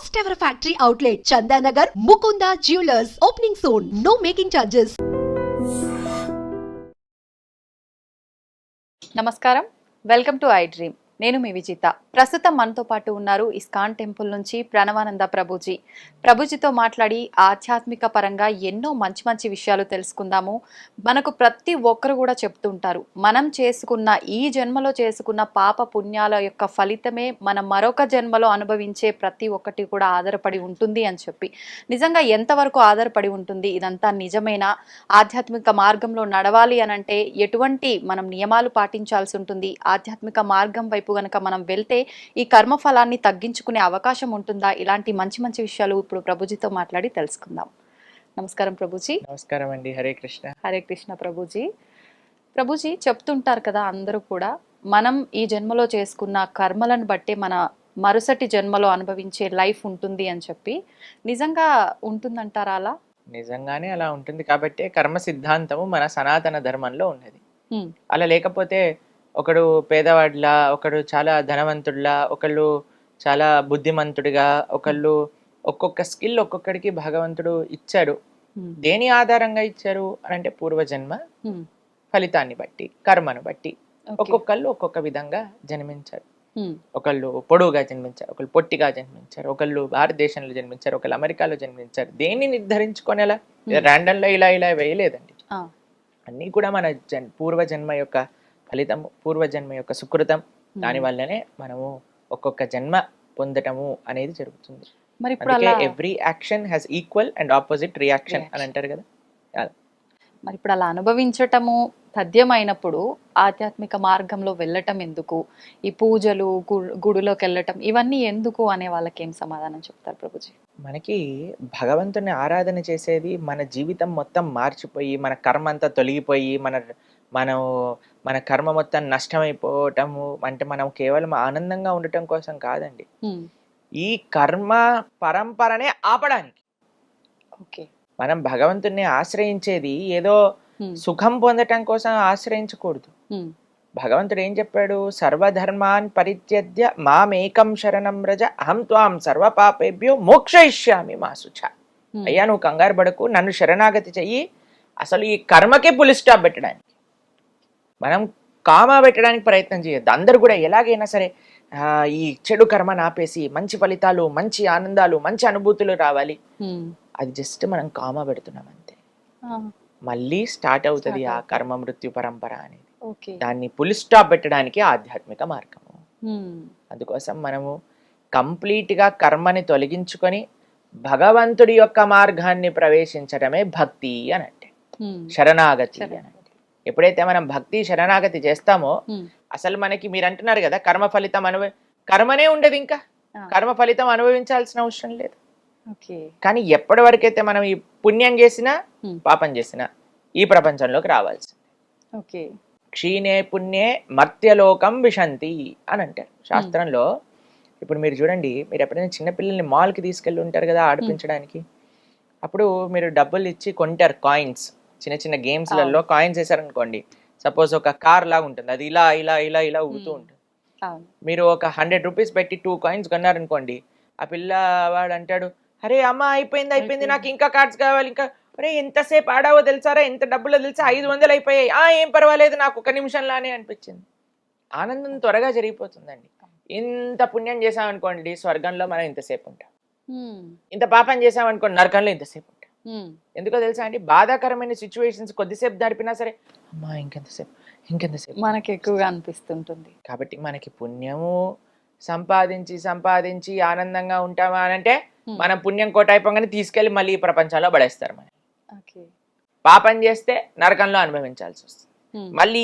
first ever factory outlet, Chandanagar, Mukunda Jewelers, opening soon. No making charges. నమస్కారం, welcome to I dream. నేను మీ విజిత. ప్రస్తుతం మనతో పాటు ఉన్నారు ఇస్కాన్ టెంపుల్ నుంచి ప్రణవానంద ప్రభుజీ. ప్రభుజీతో మాట్లాడి ఆధ్యాత్మిక పరంగా ఎన్నో మంచి మంచి విషయాలు తెలుసుకుందాము. మనకు ప్రతి ఒక్కరు కూడా చెప్తుంటారు, మనం చేసుకున్న ఈ జన్మలో చేసుకున్న పాప పుణ్యాల యొక్క ఫలితమే మనం మరొక జన్మలో అనుభవించే ప్రతి ఒక్కటి కూడా ఆధారపడి ఉంటుంది అని చెప్పి. నిజంగా ఎంతవరకు ఆధారపడి ఉంటుంది? ఇదంతా నిజమేనా? ఆధ్యాత్మిక మార్గంలో నడవాలి అనంటే ఎటువంటి మనం నియమాలు పాటించాల్సి ఉంటుంది? ఆధ్యాత్మిక మార్గం వైపు గనక మనం వెళ్తే ఈ కర్మ ఫలాన్ని తగ్గించుకునే అవకాశం ఉంటుందా? ఇలాంటి మంచి మంచి విషయాలు ఇప్పుడు ప్రభుజీతో మాట్లాడి తెలుసుకుందాం. నమస్కారం ప్రభుజీ. నమస్కారం అండి. హరే కృష్ణ. హరే కృష్ణ ప్రభుజీ. ప్రభుజీ చెప్తుంటారు కదా, అందరూ కూడా మనం ఈ జన్మలో చేసుకున్న కర్మలను బట్టే మన మరుసటి జన్మలో అనుభవించే లైఫ్ ఉంటుంది అని చెప్పి. నిజంగా ఉంటుందంటారా అలా? నిజంగానే అలా ఉంటుంది. కాబట్టి కర్మ సిద్ధాంతము మన సనాతన ధర్మంలో ఉన్నది. అలా లేకపోతే ఒకడు పేదవాడిలా, ఒకడు చాలా ధనవంతుడిలా, ఒకళ్ళు చాలా బుద్ధిమంతుడిగా, ఒకళ్ళు ఒక్కొక్క స్కిల్ ఒక్కొక్కడికి భగవంతుడు ఇచ్చాడు. దేని ఆధారంగా ఇచ్చారు అని అంటే పూర్వజన్మ ఫలితాన్ని బట్టి, కర్మను బట్టి ఒక్కొక్కళ్ళు ఒక్కొక్క విధంగా జన్మించారు. ఒకళ్ళు పొడవుగా జన్మించారు, ఒకళ్ళు పొట్టిగా జన్మించారు, ఒకళ్ళు భారతదేశంలో జన్మించారు, ఒకళ్ళు అమెరికాలో జన్మించారు. దేన్ని నిర్ధారించుకొనేలా ర్యాండమ్ లో ఇలా ఇలా వేయలేదండి. అన్నీ కూడా మన పూర్వజన్మ యొక్క ఫలితము, పూర్వజన్మ యొక్క సుకృతం. దాని వల్లనే మనము ఒక్కొక్క జన్మ పొందటము అనేది జరుగుతుంది. మరి ఇప్పుడు every action has equal and opposite reaction అని అంటారు కదా. మరి ఇప్పుడు అలా అనుభవించటము తథ్యమైనప్పుడు ఆధ్యాత్మిక మార్గంలో వెళ్ళటం ఎందుకు? ఈ పూజలు, గుడిలోకి వెళ్ళటం ఇవన్నీ ఎందుకు అనే వాళ్ళకి ఏం సమాధానం చెప్తారు ప్రభుజీ? మనకి భగవంతుని ఆరాధన చేసేది మన జీవితం మొత్తం మార్చిపోయి, మన కర్మ అంతా తొలగిపోయి, మన కర్మ మొత్తం నష్టమైపోవటము అంటే మనం కేవలం ఆనందంగా ఉండటం కోసం కాదండి. ఈ కర్మ పరంపరనే ఆపడానికి. మనం భగవంతుని ఆశ్రయించేది ఏదో సుఖం పొందటం కోసం ఆశ్రయించకూడదు. భగవంతుడు ఏం చెప్పాడు? సర్వధర్మాన్ పరిత్యజ్య మామేకం శరణం వ్రజ అహం త్వాం సర్వ పాపేభ్యో మోక్షయిష్యామి మా శుచ. అయ్యా, నువ్వు కంగారు పడకు, నన్ను శరణాగతి చెయ్యి. అసలు ఈ కర్మకే పులి స్టాప్ పెట్టడానికి, మనం కామా పెట్టడానికి ప్రయత్నం చేయొద్దు. అందరూ కూడా ఎలాగైనా సరే ఈ చెడు కర్మను ఆపేసి మంచి ఫలితాలు, మంచి ఆనందాలు, మంచి అనుభూతులు రావాలి. అది జస్ట్ మనం కామా పెడుతున్నాం అంతే. మళ్ళీ స్టార్ట్ అవుతుంది ఆ కర్మ మృత్యు పరంపర అనేది. దాన్ని పులి స్టాప్ పెట్టడానికి ఆధ్యాత్మిక మార్గము. అందుకోసం మనము కంప్లీట్ గా కర్మని తొలగించుకొని భగవంతుడి యొక్క మార్గాన్ని ప్రవేశించడమే భక్తి అని అంటే, శరణాగతి అని అంటే. ఎప్పుడైతే మనం భక్తి శరణాగతి చేస్తామో అసలు మనకి మీరు అంటున్నారు కదా కర్మ ఫలితం కర్మనే ఉండదు, ఇంకా కర్మ ఫలితం అనుభవించాల్సిన అవసరం లేదు. కానీ ఎప్పటి వరకైతే మనం ఈ పుణ్యం చేసినా పాపం చేసినా ఈ ప్రపంచంలోకి రావాల్సింది. క్షీణే పుణ్యే మర్త్యలోకం విశంతి అని అంటారు శాస్త్రంలో. ఇప్పుడు మీరు చూడండి, మీరు ఎప్పుడైనా చిన్నపిల్లల్ని మాల్కి తీసుకెళ్ళి ఉంటారు కదా ఆడిపించడానికి. అప్పుడు మీరు డబ్బులు ఇచ్చి కొంటారు కాయిన్స్. చిన్న చిన్న గేమ్స్లలో కాయిన్స్ వేసారనుకోండి, సపోజ్ ఒక కార్ లాగా ఉంటుంది, అది ఇలా ఇలా ఇలా ఇలా ఊగుతూ ఉంటుంది. మీరు ఒక 100 రూపీస్ పెట్టి 2 కాయిన్స్ కొన్నారనుకోండి, ఆ పిల్లవాడు అంటాడు, అరే అమ్మ అయిపోయింది, నాకు ఇంకా కార్డ్స్ కావాలి, ఇంకా అరే ఎంతసేపు ఆడావో తెలుసారా, ఎంత డబ్బులో తెలుసా, 500 అయిపోయాయి, ఏం పర్వాలేదు, నాకు ఒక నిమిషంలానే అనిపించింది. ఆనందం త్వరగా జరిగిపోతుందండి. ఇంత పుణ్యం చేసామనుకోండి స్వర్గంలో మనం ఇంతసేపు ఉంటాం, ఇంత పాపం చేసామనుకోండి నరకంలో ఇంతసేపు ఉంటాం. ఎందుకో తెలుసా అండి, బాధాకరమైన సిచ్యువేషన్స్ కొద్దిసేపు జరిపినా సరే అమ్మా ఇంకెంతసేపు మనకి ఎక్కువగా అనిపిస్తుంటుంది. కాబట్టి మనకి పుణ్యము సంపాదించి ఆనందంగా ఉంటామా అని అంటే మనం పుణ్యం కోట అయిపోగానే తీసుకెళ్లి మళ్ళీ ఈ ప్రపంచంలో పడేస్తారు. మనం పాపం చేస్తే నరకంలో అనుభవించాల్సి వస్తుంది, మళ్ళీ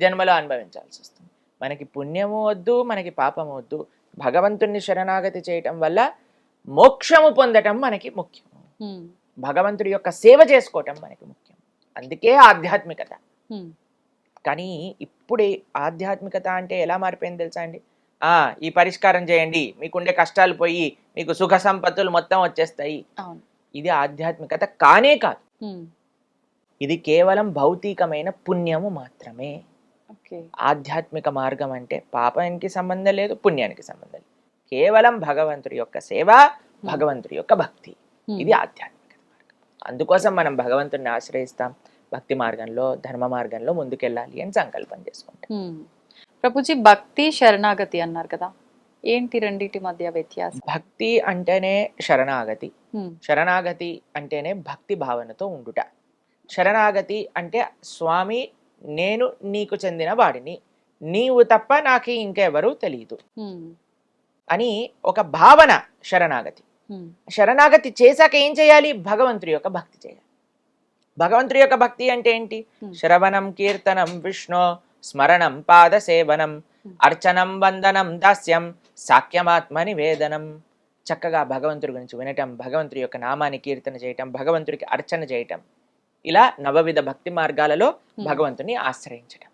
జన్మలో అనుభవించాల్సి వస్తుంది. మనకి పుణ్యము వద్దు, మనకి పాపము వద్దు. భగవంతుణ్ణి శరణాగతి చేయటం వల్ల మోక్షము పొందటం మనకి ముఖ్యం. భగవంతుడి యొక్క సేవ చేసుకోవటం మనకి ముఖ్యం. అందుకే ఆధ్యాత్మికత. కానీ ఇప్పుడే ఆధ్యాత్మికత అంటే ఎలా మారిపోయింది తెలుసా అండి? ఈ పరిష్కారం చేయండి, మీకుండే కష్టాలు పోయి మీకు సుఖ సంపత్తులు మొత్తం వచ్చేస్తాయి. ఇది ఆధ్యాత్మికత కానే కాదు. ఇది కేవలం భౌతికమైన పుణ్యము మాత్రమే. ఆధ్యాత్మిక మార్గం అంటే పాపానికి సంబంధం లేదు, పుణ్యానికి సంబంధం లేదు. కేవలం భగవంతుడి యొక్క సేవ, భగవంతుడి యొక్క భక్తి. ఇది ఆధ్యాత్మిక మార్గం. అందుకోసం మనం భగవంతుడిని ఆశ్రయిస్తాం, భక్తి మార్గంలో ధర్మ మార్గంలో ముందుకెళ్ళాలి అని సంకల్పం చేసుకుంటాం. ప్రభుజీ, భక్తి శరణాగతి అన్నారు కదా, ఏంటి రెండిటి మధ్య వ్యత్యాసం? భక్తి అంటేనే శరణాగతి, శరణాగతి అంటేనే భక్తి భావనతో ఉండుట. శరణాగతి అంటే స్వామి నేను నీకు చెందిన వాడిని, నీవు తప్ప నాకు ఇంకెవరూ తెలియదు అని ఒక భావన శరణాగతి. శరణాగతి చేశాక ఏం చేయాలి? భగవంతుడి యొక్క భక్తి చేయాలి. భగవంతుడి యొక్క భక్తి అంటే ఏంటి? శ్రవణం కీర్తనం విష్ణు స్మరణం పాద సేవనం అర్చనం వందనం దాస్యం సాఖ్యమాత్మ నివేదనం. చక్కగా భగవంతుడి గురించి వినటం, భగవంతుడి యొక్క నామాన్ని కీర్తన చేయటం, భగవంతుడికి అర్చన చేయటం, ఇలా నవవిధ భక్తి మార్గాలలో భగవంతుని ఆశ్రయించటం.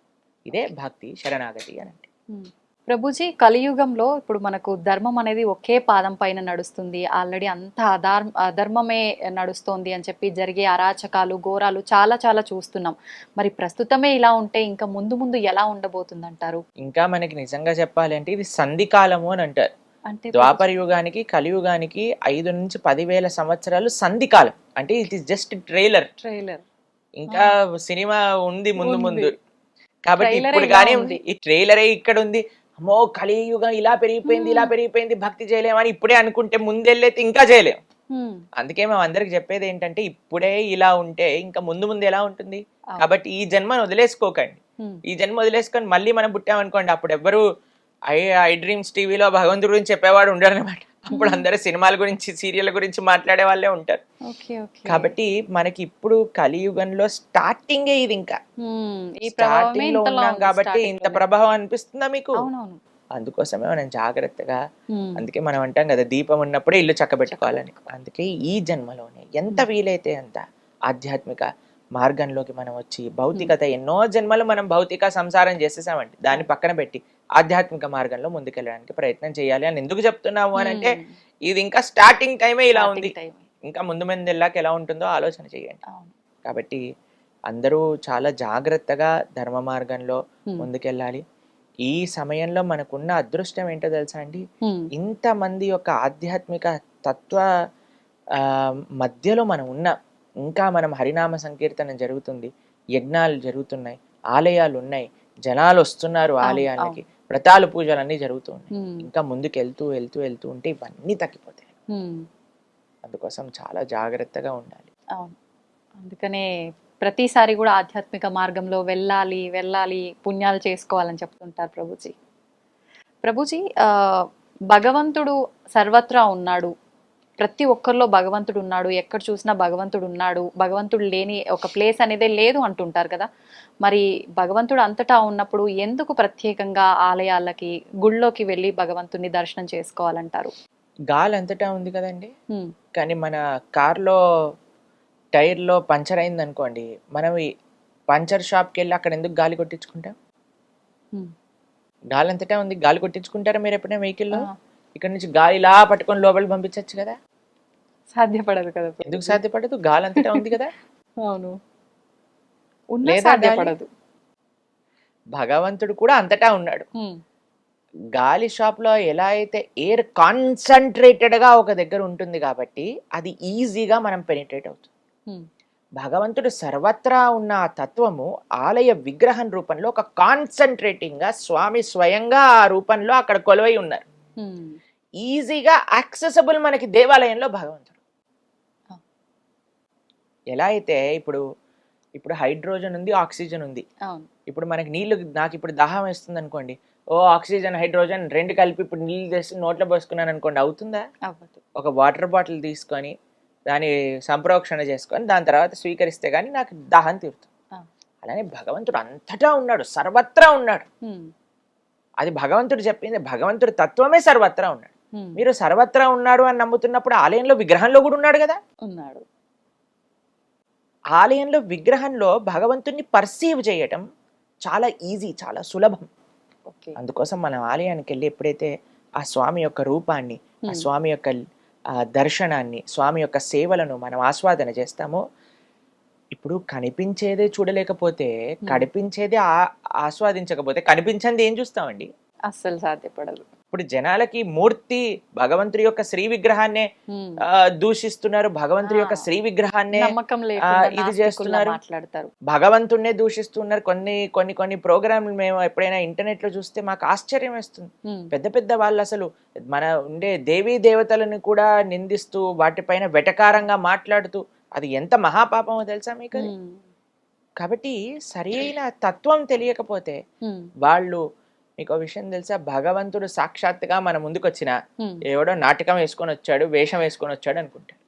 ఇదే భక్తి శరణాగతి అని అంటే. ప్రభుజీ, కలియుగంలో ఇప్పుడు మనకు ధర్మం అనేది ఒకే పాదం పైన నడుస్తుంది, ఆల్రెడీ అంత అధర్మమే నడుస్తోంది అని చెప్పి జరిగే అరాచకాలు ఘోరాలు చాలా చాలా చూస్తున్నాం. మరి ప్రస్తుతమే ఇలా ఉంటే ఇంకా ముందు ముందు ఎలా ఉండబోతుంది అంటారు? ఇంకా మనకి నిజంగా చెప్పాలి అంటే ఇది సంధికాలము అని అంటారు. అంటే ద్వాపర యుగానికి కలియుగానికి 5 నుంచి 10,000 సంవత్సరాలు సంధికాలం. అంటే ఇట్ ఈస్ జస్ట్ ట్రైలర్. ఇంకా సినిమా ఉంది ముందు ముందు. కాబట్టి ఇప్పుడు కానీ ఈ ట్రైలరే ఇక్కడ ఉంది. అమ్మో కలియుగం ఇలా పెరిగిపోయింది, ఇలా పెరిగిపోయింది, భక్తి చేయలేమని ఇప్పుడే అనుకుంటే ముందెళ్ళైతే ఇంకా చేయలేం. అందుకే మేము అందరికి చెప్పేది ఏంటంటే ఇప్పుడే ఇలా ఉంటే ఇంకా ముందు ముందు ఎలా ఉంటుంది. కాబట్టి ఈ జన్మను వదిలేసుకోకండి. ఈ జన్మ వదిలేసుకొని మళ్ళీ మనం పుట్టామనుకోండి, అప్పుడు ఎవ్వరు ఐ డ్రీమ్స్ టీవీలో భగవంతుడి గురించి చెప్పేవాడు ఉండరు అనమాట. అప్పుడు అందరూ సినిమాల గురించి సీరియల్ గురించి మాట్లాడే వాళ్ళే ఉంటారు. కాబట్టి మనకి ఇప్పుడు కలియుగంలో స్టార్టింగే ఇది. ఇంకా స్టార్టింగ్ లో ఉన్నాం కాబట్టి ఇంత ప్రభావం అనిపిస్తుందా మీకు? అందుకోసమే మనం జాగ్రత్తగా, అందుకే మనం అంటాం కదా దీపం ఉన్నప్పుడే ఇల్లు చక్కబెట్టుకోవాలని. అందుకే ఈ జన్మలోనే ఎంత వీలైతే అంత ఆధ్యాత్మిక మార్గంలోకి మనం వచ్చి భౌతికత ఎన్నో జన్మలు మనం భౌతిక సంసారం చేసేసామండి, దాన్ని పక్కన పెట్టి ఆధ్యాత్మిక మార్గంలో ముందుకెళ్ళడానికి ప్రయత్నం చేయాలి అని ఎందుకు చెప్తున్నాము అని అంటే ఇది ఇంకా స్టార్టింగ్ టైమే ఇలా ఉంది. ఇంకా ముందు ముందు వెళ్ళాక ఎలా ఉంటుందో ఆలోచన చేయండి. కాబట్టి అందరూ చాలా జాగ్రత్తగా ధర్మ మార్గంలో ముందుకెళ్ళాలి. ఈ సమయంలో మనకున్న అదృష్టం ఏంటో తెలుసా అండి, ఇంతమంది యొక్క ఆధ్యాత్మిక తత్వ మధ్యలో మనం ఉన్నాం. ఇంకా మనం హరినామ సంకీర్తన జరుగుతుంది, యజ్ఞాలు జరుగుతున్నాయి, ఆలయాలు ఉన్నాయి, జనాలు వస్తున్నారు ఆలయాలకి, వ్రతాలు పూజలు అన్ని జరుగుతూ ఉన్నాయి. ఇంకా ముందుకు వెళ్తూ వెళ్తూ వెళ్తూ ఉంటే ఇవన్నీ తగ్గిపోతాయి. అందుకోసం చాలా జాగ్రత్తగా ఉండాలి. అవును, అందుకనే ప్రతిసారి కూడా ఆధ్యాత్మిక మార్గంలో వెళ్ళాలి పుణ్యాలు చేసుకోవాలని చెప్తుంటారు ప్రభుజీ. ప్రభుజీ, భగవంతుడు సర్వత్రా ఉన్నాడు, ప్రతి ఒక్కరిలో భగవంతుడు ఉన్నాడు, ఎక్కడ చూసినా భగవంతుడు ఉన్నాడు, భగవంతుడు లేని ఒక ప్లేస్ అనేదే లేదు అంటుంటారు కదా. మరి భగవంతుడు అంతటా ఉన్నప్పుడు ఎందుకు ప్రత్యేకంగా ఆలయాలకి గుళ్ళోకి వెళ్ళి భగవంతుని దర్శనం చేసుకోవాలంటారు? గాలి అంతటా ఉంది కదండి, కానీ మన కార్లో టైర్లో పంచర్ అయింది అనుకోండి, మనం ఈ పంచర్ షాప్కి వెళ్ళి అక్కడ ఎందుకు గాలి కొట్టించుకుంటాం? గాలి అంతటా ఉంది, గాలి కొట్టించుకుంటారా మీరు ఎప్పుడైనా వెహికల్లో? ఇక్కడ నుంచి గాలి ఇలా పట్టుకొని లోపలికి పంపించచ్చు కదా. సాధ్యపడదు కదా. ఎందుకు సాధ్యపడదు? గాలి అంతటా ఉంది కదా. అవును, సాధ్యపడదు. భగవంతుడు కూడా అంతటా ఉన్నాడు. గాలి షాప్ లో ఎలా అయితే ఎయిర్ కాన్సన్ట్రేటెడ్ గా ఒక దగ్గర ఉంటుంది కాబట్టి అది ఈజీగా మనం పెనిట్రేట్ అవుతుంది. భగవంతుడు సర్వత్రా ఉన్న ఆ తత్వము ఆలయ విగ్రహం రూపంలో ఒక కాన్సన్ట్రేటింగ్ గా స్వామి స్వయంగా ఆ రూపంలో అక్కడ కొలువై ఉన్నారు. ఈజీగా యాక్సెసబుల్ మనకి దేవాలయంలో భగవంతుడు. ఎలా అయితే ఇప్పుడు హైడ్రోజన్ ఉంది, ఆక్సిజన్ ఉంది. ఇప్పుడు మనకి నీళ్లు, నాకు ఇప్పుడు దాహం వేస్తుంది అనుకోండి, ఆక్సిజన్ హైడ్రోజన్ రెండు కలిపి ఇప్పుడు నీళ్ళు తెచ్చి నోట్లో పోసుకున్నాను అనుకోండి, అవుతుందా? ఒక వాటర్ బాటిల్ తీసుకొని దాన్ని సంప్రోక్షణ చేసుకొని దాని తర్వాత స్వీకరిస్తే గానీ నాకు దాహం తీరుతుంది. అలానే భగవంతుడు అంతటా ఉన్నాడు, సర్వత్రా ఉన్నాడు. అది భగవంతుడు చెప్పింది, భగవంతుడు తత్వమే సర్వత్రా ఉన్నాడు. మీరు సర్వత్రా ఉన్నాడు అని నమ్ముతున్నప్పుడు ఆలయంలో విగ్రహంలో కూడా ఉన్నాడు కదా. ఉన్నాడు. ఆలయంలో విగ్రహంలో భగవంతుడిని పర్సీవ్ చేయటం చాలా ఈజీ, చాలా సులభం. అందుకోసం మనం ఆలయానికి వెళ్ళి ఎప్పుడైతే ఆ స్వామి యొక్క రూపాన్ని, ఆ స్వామి యొక్క దర్శనాన్ని, స్వామి యొక్క సేవలను మనం ఆస్వాదన చేస్తామో, ఇప్పుడు కనిపించేదే చూడలేకపోతే, కనిపించేదే ఆస్వాదించకపోతే కనిపించింది ఏం చూస్తామండి? అస్సలు సాధ్యపడదు. ఇప్పుడు జనాలకి మూర్తి భగవంతుడి యొక్క శ్రీ విగ్రహాన్నే దూషిస్తున్నారు, భగవంతుడి యొక్క శ్రీ విగ్రహాన్నే నమ్మకం లేకుండా ఇది నాస్తికుల్లా చేస్తున్నారు, మాట్లాడతారు. భగవంతుడినే దూషిస్తున్నారు. కొన్ని కొన్ని కొన్ని ప్రోగ్రాంలు మేము ఎప్పుడైనా ఇంటర్నెట్ లో చూస్తే మాకు ఆశ్చర్యం వేస్తుంది. పెద్ద పెద్ద వాళ్ళు అసలు మన ఉండే దేవీ దేవతలను కూడా నిందిస్తూ వాటిపైన వెటకారంగా మాట్లాడుతూ, అది ఎంత మహాపాపమో తెలుసా మీకు అది? కాబట్టి సరైన తత్వం తెలియకపోతే వాళ్ళు, మీకు విషయం తెలుసా, భగవంతుడు సాక్షాత్తుగా మన ముందుకు వచ్చిన ఎవడో నాటకం వేసుకొని వచ్చాడు, వేషం వేసుకొని వచ్చాడు అనుకుంటాడు.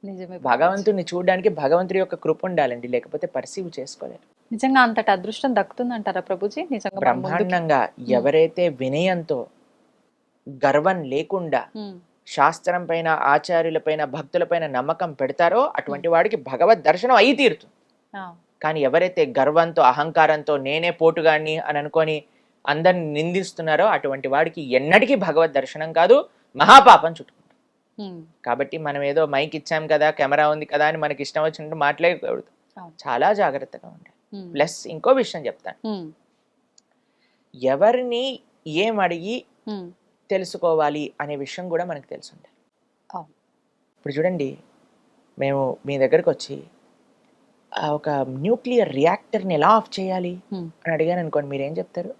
నిజమే. భగవంతుడిని చూడడానికి భగవంతుడి యొక్క కృప ఉండాలండి, లేకపోతే పర్సీవ్ చేసుకోలేరు. నిజంగా అంతటి అదృష్టం దక్కుతుందంటారా ప్రభుజీ? నిజంగా బ్రహ్మాండంగా ఎవరైతే వినయంతో, గర్వం లేకుండా శాస్త్రం పైన, ఆచార్యుల పైన, భక్తుల పైన నమ్మకం పెడతారో అటువంటి వాడికి భగవద్ దర్శనం అయి తీరుతుంది. కానీ ఎవరైతే గర్వంతో, అహంకారంతో, నేనే పోటుగాడిని అని అనుకొని అందరిని నిందిస్తున్నారో అటువంటి వాడికి ఎన్నటికీ భగవద్ దర్శనం కాదు, మహాపాపం చుట్టుకుంటాం. కాబట్టి మనం ఏదో మైక్ ఇచ్చాం కదా, కెమెరా ఉంది కదా అని మనకి ఇష్టం వచ్చినట్టు మాట్లాడకూడదు, చాలా జాగ్రత్తగా ఉండాలి. ప్లస్ ఇంకో విషయం చెప్తాను, ఎవరిని ఏం అడిగి తెలుసుకోవాలి అనే విషయం కూడా మనకు తెలిసి ఉండాలి. ఇప్పుడు చూడండి, మేము మీ దగ్గరకు వచ్చి ఒక న్యూక్లియర్ రియాక్టర్ని ఎలా ఆఫ్ చేయాలి అని అడిగాను అనుకోండి, మీరేం చెప్తారు?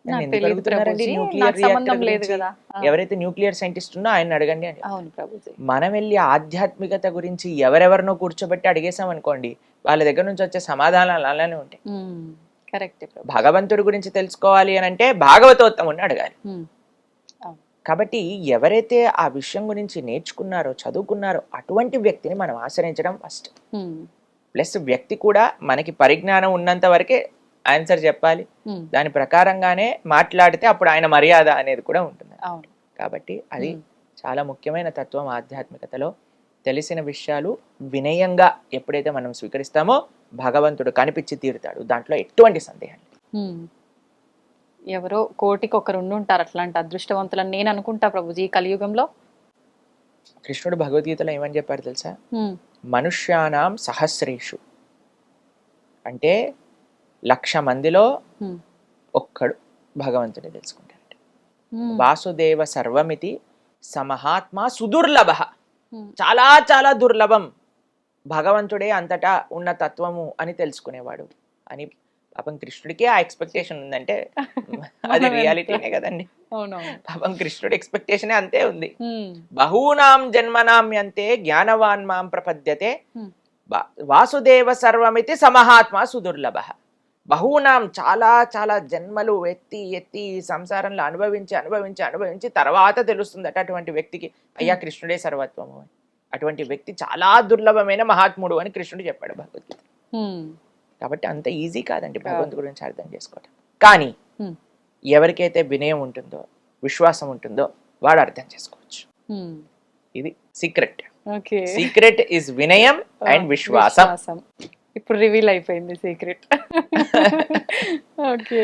ఎందుకు అడుగుతున్నారండి న్యూక్లియర్ రియాక్టర్? ఎవరైతే న్యూక్లియర్ సైంటిస్ట్ ఉన్నో ఆయన అడగండి అని. మనం వెళ్ళి ఆధ్యాత్మికత గురించి ఎవరెవరినో కూర్చోబెట్టి అడిగేసాం అనుకోండి, వాళ్ళ దగ్గర నుంచి వచ్చే సమాధానాలు అలానే ఉంటాయి. కరెక్ట్. భగవంతుడి గురించి తెలుసుకోవాలి అని అంటే భాగవతోత్తముని అడగాలి. కాబట్టి ఎవరైతే ఆ విషయం గురించి నేర్చుకున్నారో, చదువుకున్నారో అటువంటి వ్యక్తిని మనం ఆశ్రయించడం ఫస్ట్. ప్లస్ వ్యక్తి కూడా మనకి పరిజ్ఞానం ఉన్నంత వరకే ఆన్సర్ చెప్పాలి, దాని ప్రకారంగానే మాట్లాడితే అప్పుడు ఆయన మర్యాద అనేది కూడా ఉంటుంది. కాబట్టి అది చాలా ముఖ్యమైన తత్వం ఆధ్యాత్మికతలో. తెలిసిన విషయాలు వినయంగా ఎప్పుడైతే మనం స్వీకరిస్తామో భగవంతుడు కనిపించి తీరుతాడు, దాంట్లో ఎటువంటి సందేహం లేదు. ఎవరో కోటికి ఒకరు ఉండుంటారు అట్లాంటి అదృష్టవంతులని నేను అనుకుంటా ప్రభుజీ ఈ కలియుగంలో. కృష్ణుడు భగవద్గీతలో ఏమని చెప్పారు తెలుసా? మనుష్యానాం సహస్రేషు, అంటే 1,00,000 మందిలో ఒక్కడు భగవంతుని తెలుసుకుంటాడు. వాసుదేవ సర్వమితి సమహాత్మ సుదుర్లభ, చాలా చాలా దుర్లభం భగవంతుడే అంతటా ఉన్న తత్వము అని తెలుసుకునేవాడు అని. పాపం కృష్ణుడికి ఆ ఎక్స్పెక్టేషన్ ఉందంటే అది రియాలిటీనే కదండి. పాపం కృష్ణుడి ఎక్స్పెక్టేషన్ అంతే ఉంది. బహూనాం జన్మనామ్యంతే జ్ఞానవాన్ మాం ప్రపద్యతే వాసుదేవ సర్వమితి సమహాత్మ సుదుర్లభ. బహూనాం చాలా చాలా జన్మలు ఎత్తి ఎత్తి సంసారంలో అనుభవించి అనుభవించి అనుభవించి తర్వాత తెలుస్తుందట అటువంటి వ్యక్తికి, అయ్యా కృష్ణుడే సర్వత్వము అని. అటువంటి వ్యక్తి చాలా దుర్లభమైన మహాత్ముడు అని కృష్ణుడు చెప్పాడు భగవద్గీత. కాబట్టి అంత ఈజీ కాదండి భగవంతుడి గురించి అర్థం చేసుకోవడం. కానీ ఎవరికైతే వినయం ఉంటుందో, విశ్వాసం ఉంటుందో వాడు అర్థం చేసుకోవచ్చు. ఇది సీక్రెట్. సీక్రెట్ ఇస్ వినయం అండ్ విశ్వాసం. ఇప్పుడు రివీల్ అయిపోయింది సీక్రెట్. ఓకే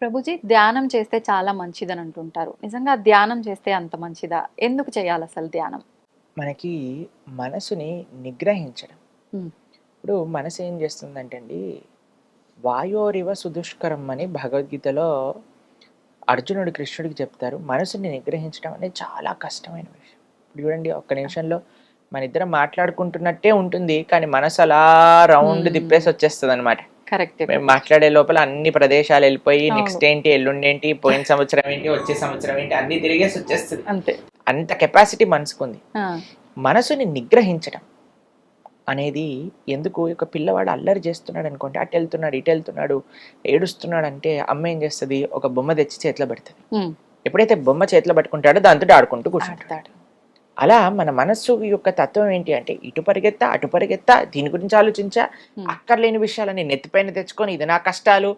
ప్రభుజీ, ధ్యానం చేస్తే చాలా మంచిదని అంటుంటారు. నిజంగా ధ్యానం చేస్తే అంత మంచిదా? ఎందుకు చేయాలి అసలు ధ్యానం? మనకి మనసుని నిగ్రహించడం. ఇప్పుడు మనసు ఏం చేస్తుందంటే అండి, వాయోరివ సుదుష్కరం అని భగవద్గీతలో అర్జునుడు కృష్ణుడికి చెప్తారు. మనసుని నిగ్రహించడం అనేది చాలా కష్టమైన విషయం. ఇప్పుడు చూడండి, ఒక్క నిమిషంలో మన ఇద్దరం మాట్లాడుకుంటున్నట్టే ఉంటుంది, కానీ మనసు అలా రౌండ్ తిప్పేసి వచ్చేస్తుంది అనమాట. కరెక్ట్. మేము మాట్లాడే లోపల అన్ని ప్రదేశాలు వెళ్ళిపోయి నెక్స్ట్ ఏంటి, ఎల్లుండి ఏంటి, పోయిన సంవత్సరం ఏంటి, వచ్చే సంవత్సరం ఏంటి అన్ని తిరిగేసి వచ్చేస్తుంది. అంతే, అంత కెపాసిటీ మనసుకుంది. మనసుని నిగ్రహించడం అనేది ఎందుకు? ఒక పిల్లవాడు అల్లరి చేస్తున్నాడు అనుకోండి, అటు వెళ్తున్నాడు ఇటు వెళ్తున్నాడు ఏడుస్తున్నాడు అంటే అమ్మ ఏం చేస్తుంది, ఒక బొమ్మ తెచ్చి చేతిలో పెడుతుంది. ఎప్పుడైతే బొమ్మ చేతిలో పట్టుకుంటాడో దాంతో ఆడుకుంటూ కూర్చుంటాడు. అలా మన మనస్సు యొక్క తత్వం ఏంటి అంటే, ఇటు పరిగెత్తా అటు పరిగెత్తా, దీని గురించి ఆలోచించా, అక్కర్లేని విషయాలని నెత్తిపైన తెచ్చుకొని ఇది నా కష్టాలు,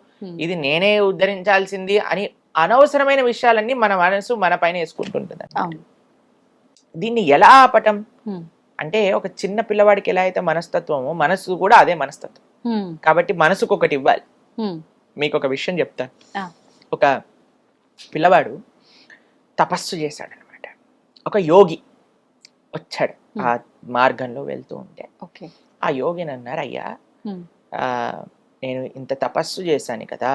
ఇది నేనే ఉద్ధరించాల్సింది అని అనవసరమైన విషయాలన్నీ మన మనసు మన పైన వేసుకుంటుంటుంది. దీన్ని ఎలా ఆపటం అంటే, ఒక చిన్న పిల్లవాడికి ఎలా అయితే మనస్తత్వమో మనసు కూడా అదే మనస్తత్వం. కాబట్టి మనసుకు ఒకటి ఇవ్వాలి. మీకు ఒక విషయం చెప్తాను. ఒక పిల్లవాడు తపస్సు చేశాడు అనమాట. ఒక యోగి వచ్చాడు ఆ మార్గంలో వెళ్తూ ఉంటే. ఆ యోగిని అన్నారు, అయ్యా నేను ఇంత తపస్సు చేశాను కదా,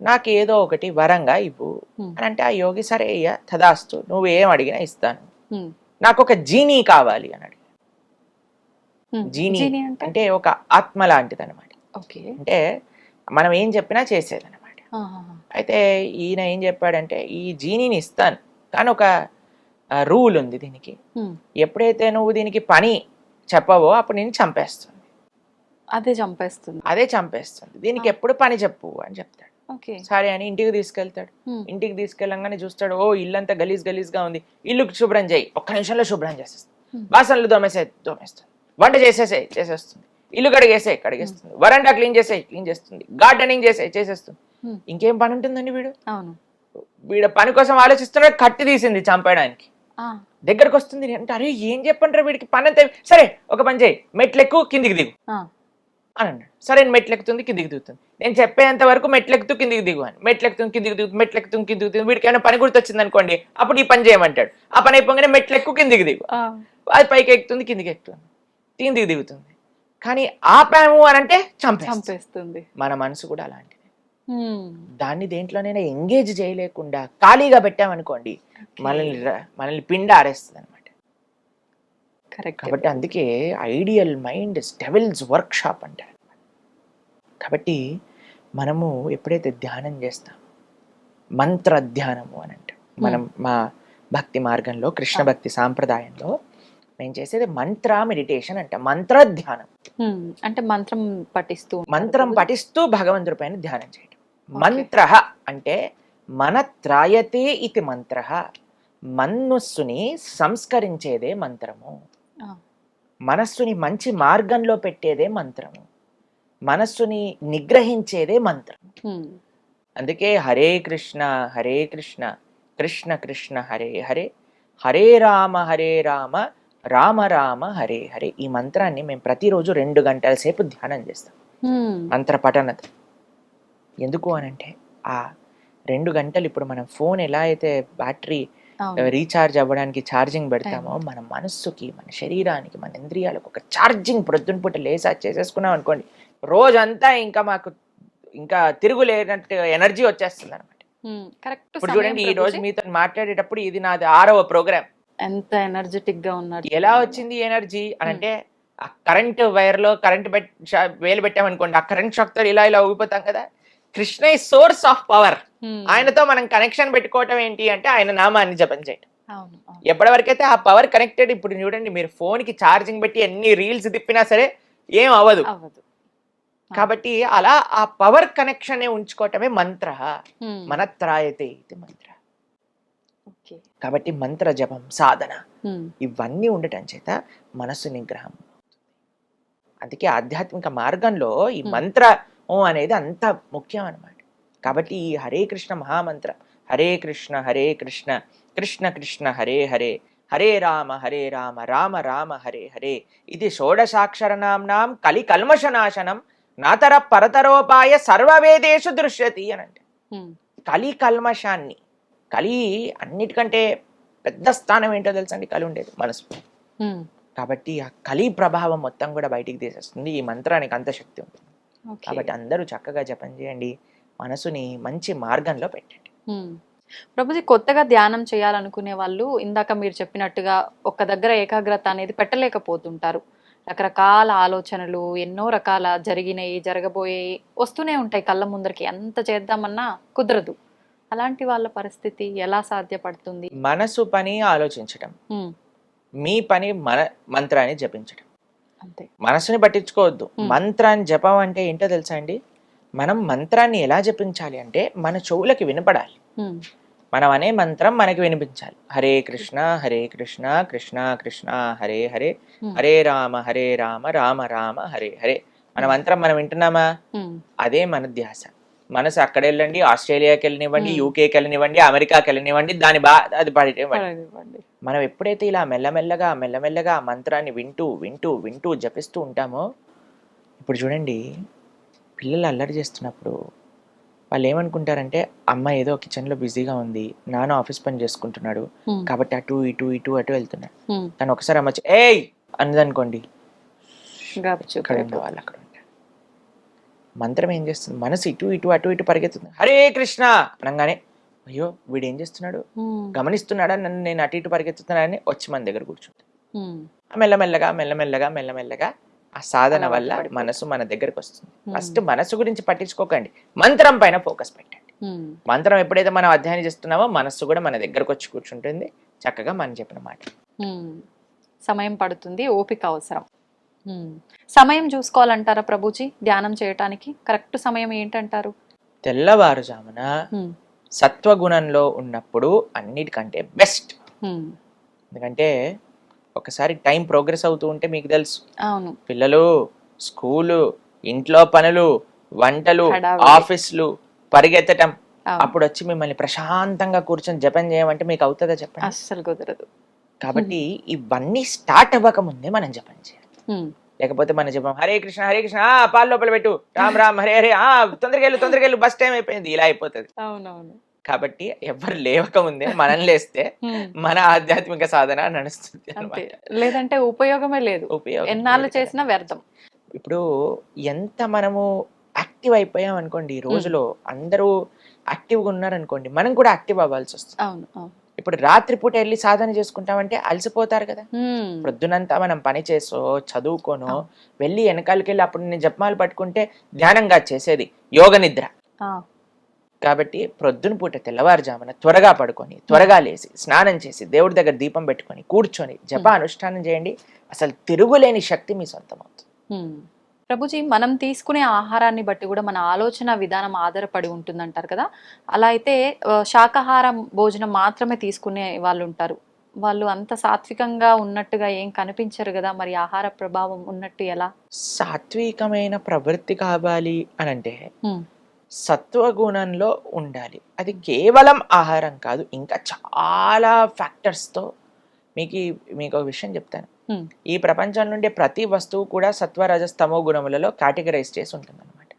నాకు ఏదో ఒకటి వరంగా ఇవ్వు అని అంటే ఆ యోగి సరే అయ్యా తదాస్తు నువ్వు ఏం అడిగినా ఇస్తాను, నాకు ఒక జీనీ కావాలి అని అడిగాడు. జీనీ అంటే ఒక ఆత్మ లాంటిది అనమాట. అంటే మనం ఏం చెప్పినా చేసేది అనమాట. అయితే ఈయన ఏం చెప్పాడంటే ఈ జీనీని ఇస్తాను కానీ ఒక రూల్ ఉంది దీనికి, ఎప్పుడైతే నువ్వు దీనికి పని చెప్పవో అప్పుడు నేను చంపేస్తుంది. అదే చంపేస్తుంది, దీనికి ఎప్పుడు పని చెప్పు అని చెప్తాడు. సరే అని ఇంటికి తీసుకెళ్తాడు. ఇంటికి తీసుకెళ్ళంగానే చూస్తాడు, ఓ ఇల్లంతా గలీజ్ గలీజ్గా ఉంది, ఇల్లు శుభ్రం చేయి, ఒక్క నిమిషంలో శుభ్రం చేసేస్తుంది, బాసనలు దోమేస్తుంది, వంట చేసేస్తుంది, ఇల్లు కడిగేస్తుంది, వరండా క్లీన్ చేస్తుంది, గార్డెనింగ్ చేసేస్తుంది. ఇంకేం పని ఉంటుందండి వీడు పని కోసం ఆలోచిస్తున్నాడు, కత్తి తీసింది చంపడానికి దగ్గరకు వస్తుంది అంటే అరే ఏం చెప్పంటారు వీడికి పని అంతే, సరే ఒక పని చేయి మెట్లెక్కు కిందికి దిగు అని అన్నాడు. సరే మెట్లెక్కుతుంది కిందికి దిగుతుంది, నేను చెప్పేంత వరకు మెట్లెక్కుతూ కిందికి దిగు అని, మెట్లెక్కుతుంది కిందికి దిగుతుంది, వీడికి ఏమైనా పని గుర్తొచ్చింది అనుకోండి అప్పుడు ఈ పని చేయమంటాడు. ఆ పని అయిపోగానే మెట్లెక్కు కిందికి దిగు, అది పైకి ఎక్కుతుంది కిందికి ఎక్కుతుంది, కిందికి దిగుతుంది. కానీ ఆపాము అని అంటే చంపేస్తుంది. మన మనసు కూడా అలాంటిది. దాన్ని దేంట్లోనైనా ఎంగేజ్ చేయలేకుండా ఖాళీగా పెట్టామనుకోండి మనల్ని పిండ ఆరేస్తుంది అనమాట. కాబట్టి అందుకే ideal mind devil's workshop అంటారు. కాబట్టి మనము ఎప్పుడైతే ధ్యానం చేస్తాం, మంత్ర ధ్యానము అని అంటాం. మనం మా భక్తి మార్గంలో కృష్ణ భక్తి సాంప్రదాయంలో మేము చేసేది మంత్ర మెడిటేషన్ అంట, మంత్ర ధ్యానం. అంటే మంత్రం పఠిస్తూ భగవంతుడి పైన ధ్యానం చేయడం. మంత్ర అంటే మన త్రాయతే ఇది మంత్ర, మనస్సుని సంస్కరించేదే మంత్రము, మనస్సుని మంచి మార్గంలో పెట్టేదే మంత్రము, మనస్సుని నిగ్రహించేదే మంత్రం. అందుకే హరే కృష్ణ కృష్ణ కృష్ణ హరే హరే, హరే రామ రామ రామ హరే హరే. ఈ మంత్రాన్ని మేము ప్రతిరోజు 2 గంటల సేపు ధ్యానం చేస్తాం, మంత్ర పఠనత. ఎందుకు అనంటే ఆ 2 గంటలు ఇప్పుడు మనం ఫోన్ ఎలా అయితే బ్యాటరీ రీఛార్జ్ అవ్వడానికి ఛార్జింగ్ పెడతామో, మన మనస్సుకి, మన శరీరానికి, మన ఇంద్రియాలకు ఒక ఛార్జింగ్ ప్రొద్దున పూట లేసా చేసేసుకున్నాం అనుకోండి, రోజంతా మాకు ఇంకా తిరుగులేనట్టు ఎనర్జీ వచ్చేస్తుంది అనమాట. ఇప్పుడు చూడండి ఈ రోజు మీతో మాట్లాడేటప్పుడు ఇది నాది 6వ ప్రోగ్రామ్. ఎంత ఎనర్జెటిక్ గా ఉన్నారు. ఎలా వచ్చింది ఎనర్జీ అంటే ఆ కరెంట్ వైర్ లో కరెంట్ వేలు పెట్టామనుకోండి, ఆ కరెంట్ షాక్ తో ఇలా ఊగిపోతాం కదా. కృష్ణ ఈ సోర్స్ ఆఫ్ పవర్. ఆయనతో మనం కనెక్షన్ పెట్టుకోవటం ఏంటి అంటే ఆయన నామాన్ని జపం చేయటం. ఎప్పటివరకైతే ఆ పవర్ కనెక్టెడ్, ఇప్పుడు చూడండి మీరు ఫోన్ కి ఛార్జింగ్ పెట్టి ఎన్ని రీల్స్ తిప్పినా సరే ఏం అవ్వదు. కాబట్టి అలా ఆ పవర్ కనెక్షన్ ఉంచుకోవటమే మంత్ర. మనత్రాయతే ఇది మంత్ర. కాబట్టి మంత్ర జపం, సాధన ఇవన్నీ ఉండటం చేత మనస్సు నిగ్రహం. అందుకే ఆధ్యాత్మిక మార్గంలో ఈ మంత్రం అనేది అంత ముఖ్యం అన్నమాట. కాబట్టి ఈ హరే కృష్ణ మహామంత్రం, హరే కృష్ణ కృష్ణ కృష్ణ హరే హరే, హరే రామ రామ రామ హరే హరే, ఇది షోడశాక్షరనాంనాం కలి కల్మషనాశనం నాతర పరతరోపాయ సర్వవేదేషు దృశ్యతి అని అంటే. కలి కల్మషాన్ని, కలి అన్నిటికంటే పెద్ద స్థానం ఏంటో తెలుసండి, కలి ఉండేది మనసు. కాబట్టి ఆ కలి ప్రభావం మొత్తం కూడా బయటికి తీసేస్తుంది. ఈ మంత్రానికి అంత శక్తి ఉంటుంది. కాబట్టి అందరూ చక్కగా జపం చేయండి, మనసుని మంచి మార్గంలో పెట్టండి. ప్రభుజీ, కొత్తగా ధ్యానం చేయాలనుకునే వాళ్ళు ఇందాక మీరు చెప్పినట్టుగా ఒక్క దగ్గర ఏకాగ్రత అనేది పెట్టలేకపోతుంటారు. రకరకాల ఆలోచనలు, ఎన్నో రకాల జరిగినాయి, జరగబోయేవి వస్తూనే ఉంటాయి కళ్ళ ముందరికి. ఎంత చేద్దామన్నా కుదరదు. అలాంటి వాళ్ళ పరిస్థితి ఎలా సాధ్యపడుతుంది? మనసు పని ఆలోచించటం, మీ పని మంత్రాన్ని జపించటం. అంతే, మనసుని పట్టించుకోవద్దు. మంత్రాన్ని జపం అంటే ఏంటో తెలుసా అండి? మనం మంత్రాన్ని ఎలా జపించాలి అంటే మన చెవులకి వినపడాలి. మనం అనే మంత్రం మనకి వినిపించాలి. హరే కృష్ణ కృష్ణ కృష్ణ హరే హరే, హరే రామ రామ రామ హరే హరే. మన మంత్రం మనం వింటున్నామా? అదే మన ధ్యాస. మనసు అక్కడ వెళ్ళండి, ఆస్ట్రేలియాకి వెళ్ళనివ్వండి, యూకేకి వెళ్ళనివ్వండి, అమెరికాకి వెళ్ళనివ్వండి, అది పడివ్వండి. మనం ఎప్పుడైతే ఇలా మెల్లమెల్లగా మంత్రాన్ని వింటూ వింటూ వింటూ జపిస్తూ ఉంటామో, ఇప్పుడు చూడండి పిల్లలు అల్లరి చేస్తున్నప్పుడు వాళ్ళు ఏమనుకుంటారంటే అమ్మ ఏదో కిచెన్లో బిజీగా ఉంది, నాన్న ఆఫీస్ పని చేసుకుంటున్నాడు కాబట్టి అటు ఇటు వెళ్తున్నాడు. తను ఒకసారి అమ్మ ఏయ్ అన్నదనుకోండి, వాళ్ళు అక్కడ ఉంటారు. మంత్రం ఏం చేస్తుంది, మనసు ఇటు ఇటు అటు ఇటు పరిగెత్తుంది. హరే కృష్ణ అనగానే అయ్యో వీడు ఏం చేస్తున్నాడు, గమనిస్తున్నాడా నన్ను నేను అటు ఇటు పరిగెత్తుతున్నానని వచ్చి మన దగ్గర కూర్చుంటుంది. మెల్లమెల్లగా మెల్లమెల్లగా మెల్లమెల్లగా ఆ సాధన వల్ల మనసు మన దగ్గరకు వస్తుంది. ఫస్ట్ మనసు గురించి పట్టించుకోకండి, మంత్రం పైన ఫోకస్ పెట్టండి. మంత్రం ఎప్పుడైతే మనం అధ్యయనం చేస్తున్నామో మనస్సు కూడా మన దగ్గరకు వచ్చి కూర్చుంటుంది, చక్కగా మనం చెప్పిన మాట. సమయం పడుతుంది, ఓపిక అవసరం. సమయం చూసుకోవాలంటారా ప్రభుజీ ధ్యానం చేయటానికి? కరెక్ట్ సమయం ఏంటంటారు? తెల్లవారుజామున సత్వగుణంలో ఉన్నప్పుడు అన్నిటికంటే బెస్ట్. ఎందుకంటే ఒకసారి టైం ప్రోగ్రెస్ అవుతూ ఉంటే మీకు తెలుసు, అవును, పిల్లలు, స్కూలు, ఇంట్లో పనులు, వంటలు, ఆఫీసులు, పరిగెత్తటం, అప్పుడు వచ్చి మిమ్మల్ని ప్రశాంతంగా కూర్చొని జపం చేయమంటే మీకు అవుతుందా చెప్పండి? అస్సలు కుదరదు. కాబట్టి ఇవన్నీ స్టార్ట్ అవ్వక ముందే మనం జపం చేయాలి. లేకపోతే మనం జపం హరే కృష్ణ హరే కృష్ణ పాలు లోపల పెట్టు, రామ్ రామ్ హరే హరే, తొందరగా వెళ్ళు బస్ టైం అయిపోయింది, ఇలా అయిపోతుంది. అవునవును. కాబట్టి ఎవరు లేవక ముందే మనం లేస్తే మన ఆధ్యాత్మిక సాధన నడుస్తుంది, లేదంటే ఉపయోగమే లేదు, ఎన్నాళ్ళు చేసినా వ్యర్థం. ఇప్పుడు ఎంత మనము యాక్టివ్ అయిపోయాం అనుకోండి, ఈ రోజులో అందరూ యాక్టివ్గా ఉన్నారనుకోండి, మనం కూడా యాక్టివ్ అవ్వాల్సి వస్తుంది. అవును. ఇప్పుడు రాత్రిపూట వెళ్ళి సాధన చేసుకుంటామంటే అలసిపోతారు కదా. ప్రొద్దునంతా మనం పని చేసో చదువుకోనో వెళ్ళి వెనకాలకి వెళ్ళి అప్పుడు నేను జపమాలు పట్టుకుంటే ధ్యానంగా చేసేది యోగ నిద్ర. కాబట్టి ప్రొద్దున పూట తెల్లవారుజామున త్వరగా పడుకొని త్వరగా లేచి స్నానం చేసి దేవుడి దగ్గర దీపం పెట్టుకొని కూర్చొని జప అనుష్ఠానం చేయండి, అసలు తిరుగులేని శక్తి మీ సొంతం అవుతుంది. ప్రభుజీ, మనం తీసుకునే ఆహారాన్ని బట్టి కూడా మన ఆలోచన విధానం ఆధారపడి ఉంటుందంటారు కదా. అలా అయితే శాకాహారం భోజనం మాత్రమే తీసుకునే వాళ్ళు ఉంటారు, వాళ్ళు అంత సాత్వికంగా ఉన్నట్టుగా ఏం కనిపించరు కదా, మరి ఆహార ప్రభావం ఉన్నట్టు ఎలా? సాత్వికమైన ప్రవృత్తి కావాలి అని అంటే సత్వగుణంలో ఉండాలి. అది కేవలం ఆహారం కాదు, ఇంకా చాలా ఫ్యాక్టర్స్తో. మీకు ఒక విషయం చెప్తాను. ఈ ప్రపంచం నుండి ప్రతి వస్తువు కూడా సత్వ రజస్ తమో గుణములలో కేటగరైజ్ చేసి ఉంటుంది అనమాట.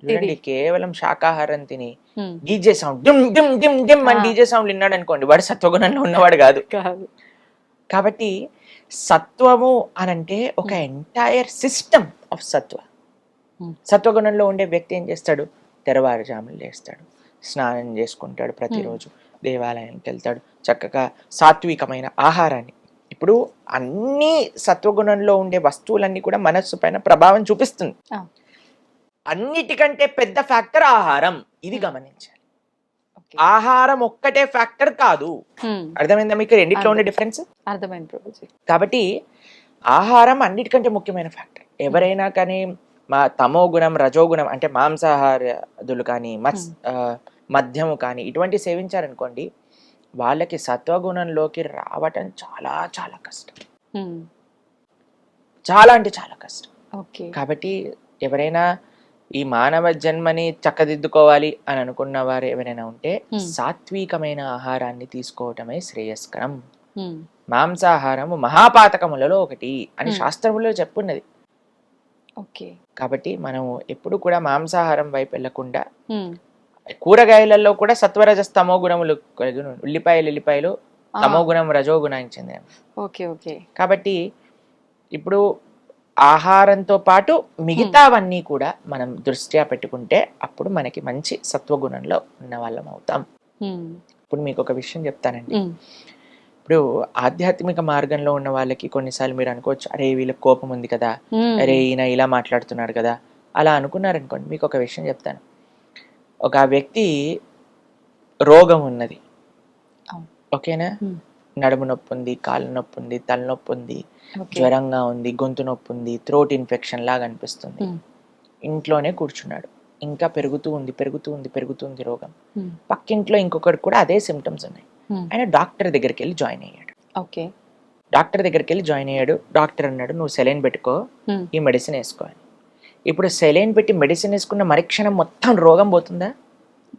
చూడండి, కేవలం శాకాహారం తిని DJ sound dim dim dim dim అని డీజే సౌండ్ విన్నాడు అనుకోండి, వాడు సత్వగుణంలో ఉన్నవాడు కాదు. కాబట్టి సత్వము అనంటే ఒక ఎంటైర్ సిస్టమ్ ఆఫ్ సత్వ. సత్వగుణంలో ఉండే వ్యక్తి ఏం చేస్తాడు, తెరవారుజాములు లేస్తాడు, స్నానం చేసుకుంటాడు, ప్రతిరోజు దేవాలయానికి వెళ్తాడు, చక్కగా సాత్వికమైన ఆహారాన్ని. ఇప్పుడు అన్ని సత్వగుణంలో ఉండే వస్తువులన్నీ కూడా మనస్సు పైన ప్రభావం చూపిస్తుంది. అన్నిటికంటే పెద్ద ఫ్యాక్టర్ ఆహారం, ఇది గమనించాలి. ఆహారం ఒక్కటే ఫ్యాక్టర్ కాదు. అర్థమైందా మీకు రెండిట్లో ఉండే డిఫరెన్స్? అర్థమైంది ప్రభుజీ. కాబట్టి ఆహారం అన్నిటికంటే ముఖ్యమైన ఫ్యాక్టర్. ఎవరైనా కానీ మా తమో గుణం రజోగుణం అంటే మాంసాహారాదులు కానీ మద్యము కానీ ఇటువంటి సేవించారనుకోండి, వాళ్ళకి సత్వగుణంలోకి రావటం చాలా చాలా కష్టం, చాలా అంటే చాలా కష్టం. కాబట్టి ఎవరైనా ఈ మానవ జన్మని చక్కదిద్దుకోవాలి అని అనుకున్న వారు ఎవరైనా ఉంటే సాత్వికమైన ఆహారాన్ని తీసుకోవటమే శ్రేయస్కరం. మాంసాహారము మహాపాతకములలో ఒకటి అని శాస్త్రములో చెప్పున్నది. కాబట్టి మనం ఎప్పుడు కూడా మాంసాహారం వైపు వెళ్లకుండా కూరగాయలలో కూడా సత్వరజస్ తమో గుణములు, ఉల్లిపాయలు తమో గుణం రజో గుణానికి చెందినవి. కాబట్టి ఇప్పుడు ఆహారంతో పాటు మిగతావన్నీ కూడా మనం దృష్ట్యా పెట్టుకుంటే అప్పుడు మనకి మంచి సత్వగుణంలో ఉన్న వాళ్ళం అవుతాం. ఇప్పుడు మీకు ఒక విషయం చెప్తానండి. ఇప్పుడు ఆధ్యాత్మిక మార్గంలో ఉన్న వాళ్ళకి కొన్నిసార్లు మీరు అనుకోవచ్చు, అరే వీళ్ళకి కోపం ఉంది కదా, అరే ఈయన ఇలా మాట్లాడుతున్నాడు కదా, అలా అనుకున్నారనుకోండి. మీకు ఒక విషయం చెప్తాను. ఒక వ్యక్తి రోగం ఉన్నది, ఓకేనా, నడుము నొప్పి ఉంది, కాళ్ళ నొప్పి ఉంది, తలనొప్పి ఉంది, జ్వరంగా ఉంది, గొంతు నొప్పి ఉంది, థ్రోట్ ఇన్ఫెక్షన్ లాగా అనిపిస్తుంది, ఇంట్లోనే కూర్చున్నాడు. ఇంకా పెరుగుతుంది రోగం. పక్కింట్లో ఇంకొకటి కూడా అదే సిమ్టమ్స్ ఉన్నాయి. ఆయన డాక్టర్ దగ్గరికి వెళ్ళి జాయిన్ అయ్యాడు. డాక్టర్ అన్నాడు, నువ్వు సెలైన్ పెట్టుకో, ఈ మెడిసిన్ వేసుకో అని. ఇప్పుడు సెలైన్ పెట్టి మెడిసిన్ వేసుకున్న మరుక్షణం మొత్తం రోగం పోతుందా?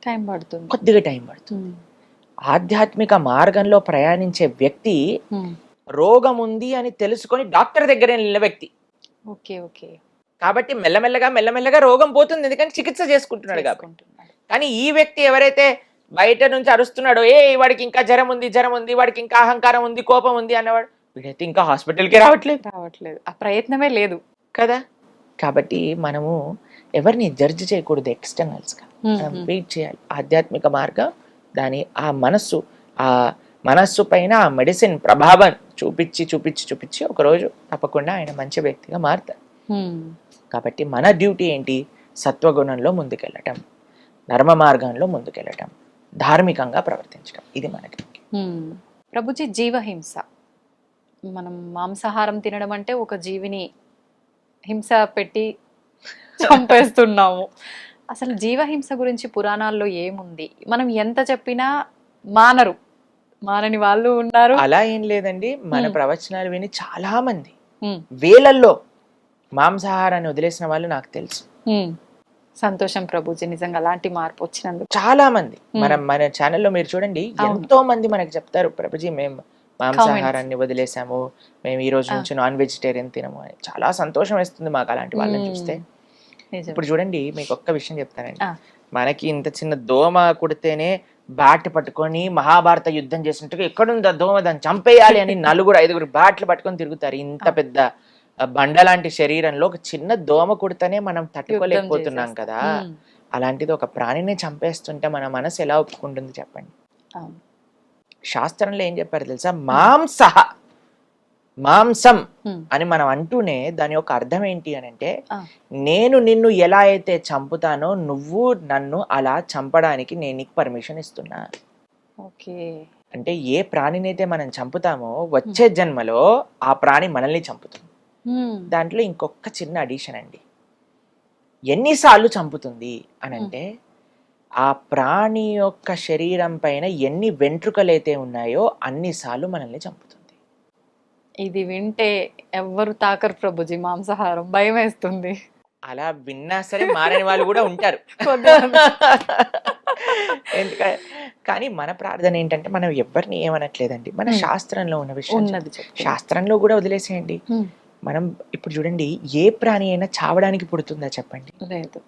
టైం పడుతుంది, కొద్దిగా టైం పడుతుంది. ఆధ్యాత్మిక మార్గంలో ప్రయాణించే వ్యక్తి రోగం ఉంది అని తెలుసుకొని డాక్టర్ దగ్గర వెళ్ళిన వ్యక్తి. కాబట్టి మెల్లమెల్లగా రోగం పోతుంది, ఎందుకంటే చికిత్స చేసుకుంటున్నాడు కాబట్టి. కానీ ఈ వ్యక్తి ఎవరైతే బయట నుంచి అరుస్తున్నాడో, వాడికి ఇంకా జ్వరం ఉంది, వాడికి ఇంకా అహంకారం ఉంది, కోపం ఉంది అన్నవాడు, వీడైతే ఇంకా హాస్పిటల్కి రావట్లేదు, ఆ ప్రయత్నమే లేదు కదా. కాబట్టి మనము ఎవరిని జడ్జి చేయకూడదు ఎక్స్టర్నల్స్గా. మనం వెయిట్ చేయాలి. ఆధ్యాత్మిక మార్గం దాని ఆ మనస్సు పైన ఆ మెడిసిన్ ప్రభావం చూపించి ఒకరోజు తప్పకుండా ఆయన మంచి వ్యక్తిగా మారుతారు. కాబట్టి మన డ్యూటీ ఏంటి? సత్వగుణంలో ముందుకెళ్ళటం, ధర్మ మార్గంలో ముందుకెళ్ళటం, ధార్మికంగా ప్రవర్తించడం. ఇది మనకి. ప్రభుజీ, జీవహింస, మనం మాంసాహారం తినడం అంటే ఒక జీవిని హింస పెట్టి చంపేస్తున్నాము. అసలు జీవహింస గురించి పురాణాల్లో ఏముంది? మనం ఎంత చెప్పినా మానని వాళ్ళు ఉన్నారు. అలా ఏం లేదండి. మన ప్రవచనాలు విని చాలా మంది వేలల్లో మాంసాహారాన్ని వదిలేసిన వాళ్ళు నాకు తెలుసు. సంతోషం ప్రభుజీ, నిజంగా అలాంటి మార్పు వచ్చినందుకు. చాలా మంది మన ఛానల్లో మీరు చూడండి, ఎంతో మంది మనకి చెప్తారు, ప్రభుజీ మేము మాంసాహారాన్ని వదిలేసాము, మేము ఈ రోజు నుంచి నాన్ వెజిటేరియన్ తినము అని. చాలా సంతోషం వేస్తుంది మాకు అలాంటి వాళ్ళని చూస్తే. ఇప్పుడు చూడండి, మీకు ఒక్క విషయం చెప్తానండి. మనకి ఇంత చిన్న దోమ కుడితేనే బ్యాట్ పట్టుకొని మహాభారత యుద్ధం చేసినట్టుగా ఎక్కడుంది ఆ దోమ, దాన్ని చంపేయాలి అని 4-5 బ్యాట్లు పట్టుకొని తిరుగుతారు. ఇంత పెద్ద బండలాంటి శరీరంలో ఒక చిన్న దోమ కుడితేనే మనం తట్టుకోలేకపోతున్నాం కదా. అలాంటిది ఒక ప్రాణిని చంపేస్తుంటే మన మనసు ఎలా ఒప్పుకుంటుంది చెప్పండి. శాస్త్రంలో ఏం చెప్పారు తెలుసా? మాంసం అని మనం అంటూనే దాని యొక్క అర్థం ఏంటి అని అంటే, నేను నిన్ను ఎలా అయితే చంపుతానో నువ్వు నన్ను అలా చంపడానికి నేను నీకు పర్మిషన్ ఇస్తున్నా. అంటే ఏ ప్రాణినైతే మనం చంపుతామో వచ్చే జన్మలో ఆ ప్రాణి మనల్ని చంపుతుంది. దాంట్లో ఇంకొక చిన్న అడిషన్ అండి. ఎన్నిసార్లు చంపుతుంది అని అంటే, ఆ ప్రాణి యొక్క శరీరం పైన ఎన్ని వెంట్రుకలైతే ఉన్నాయో అన్నిసార్లు మనల్ని చంపుతుంది. ఇది వింటే ఎవ్వరు తాకరు ప్రభుజీ మాంసాహారం, భయం వేస్తుంది. అలా విన్నా సరే మారని వాళ్ళు కూడా ఉంటారు. కానీ మన ప్రార్థన ఏంటంటే, మనం ఎవరిని ఏమనట్లేదండి, మన శాస్త్రంలో ఉన్న విషయం శాస్త్రంలో కూడా వదిలేసేయండి. మనం ఇప్పుడు చూడండి, ఏ ప్రాణి అయినా చావడానికి పుడుతుందా చెప్పండి? లేదు.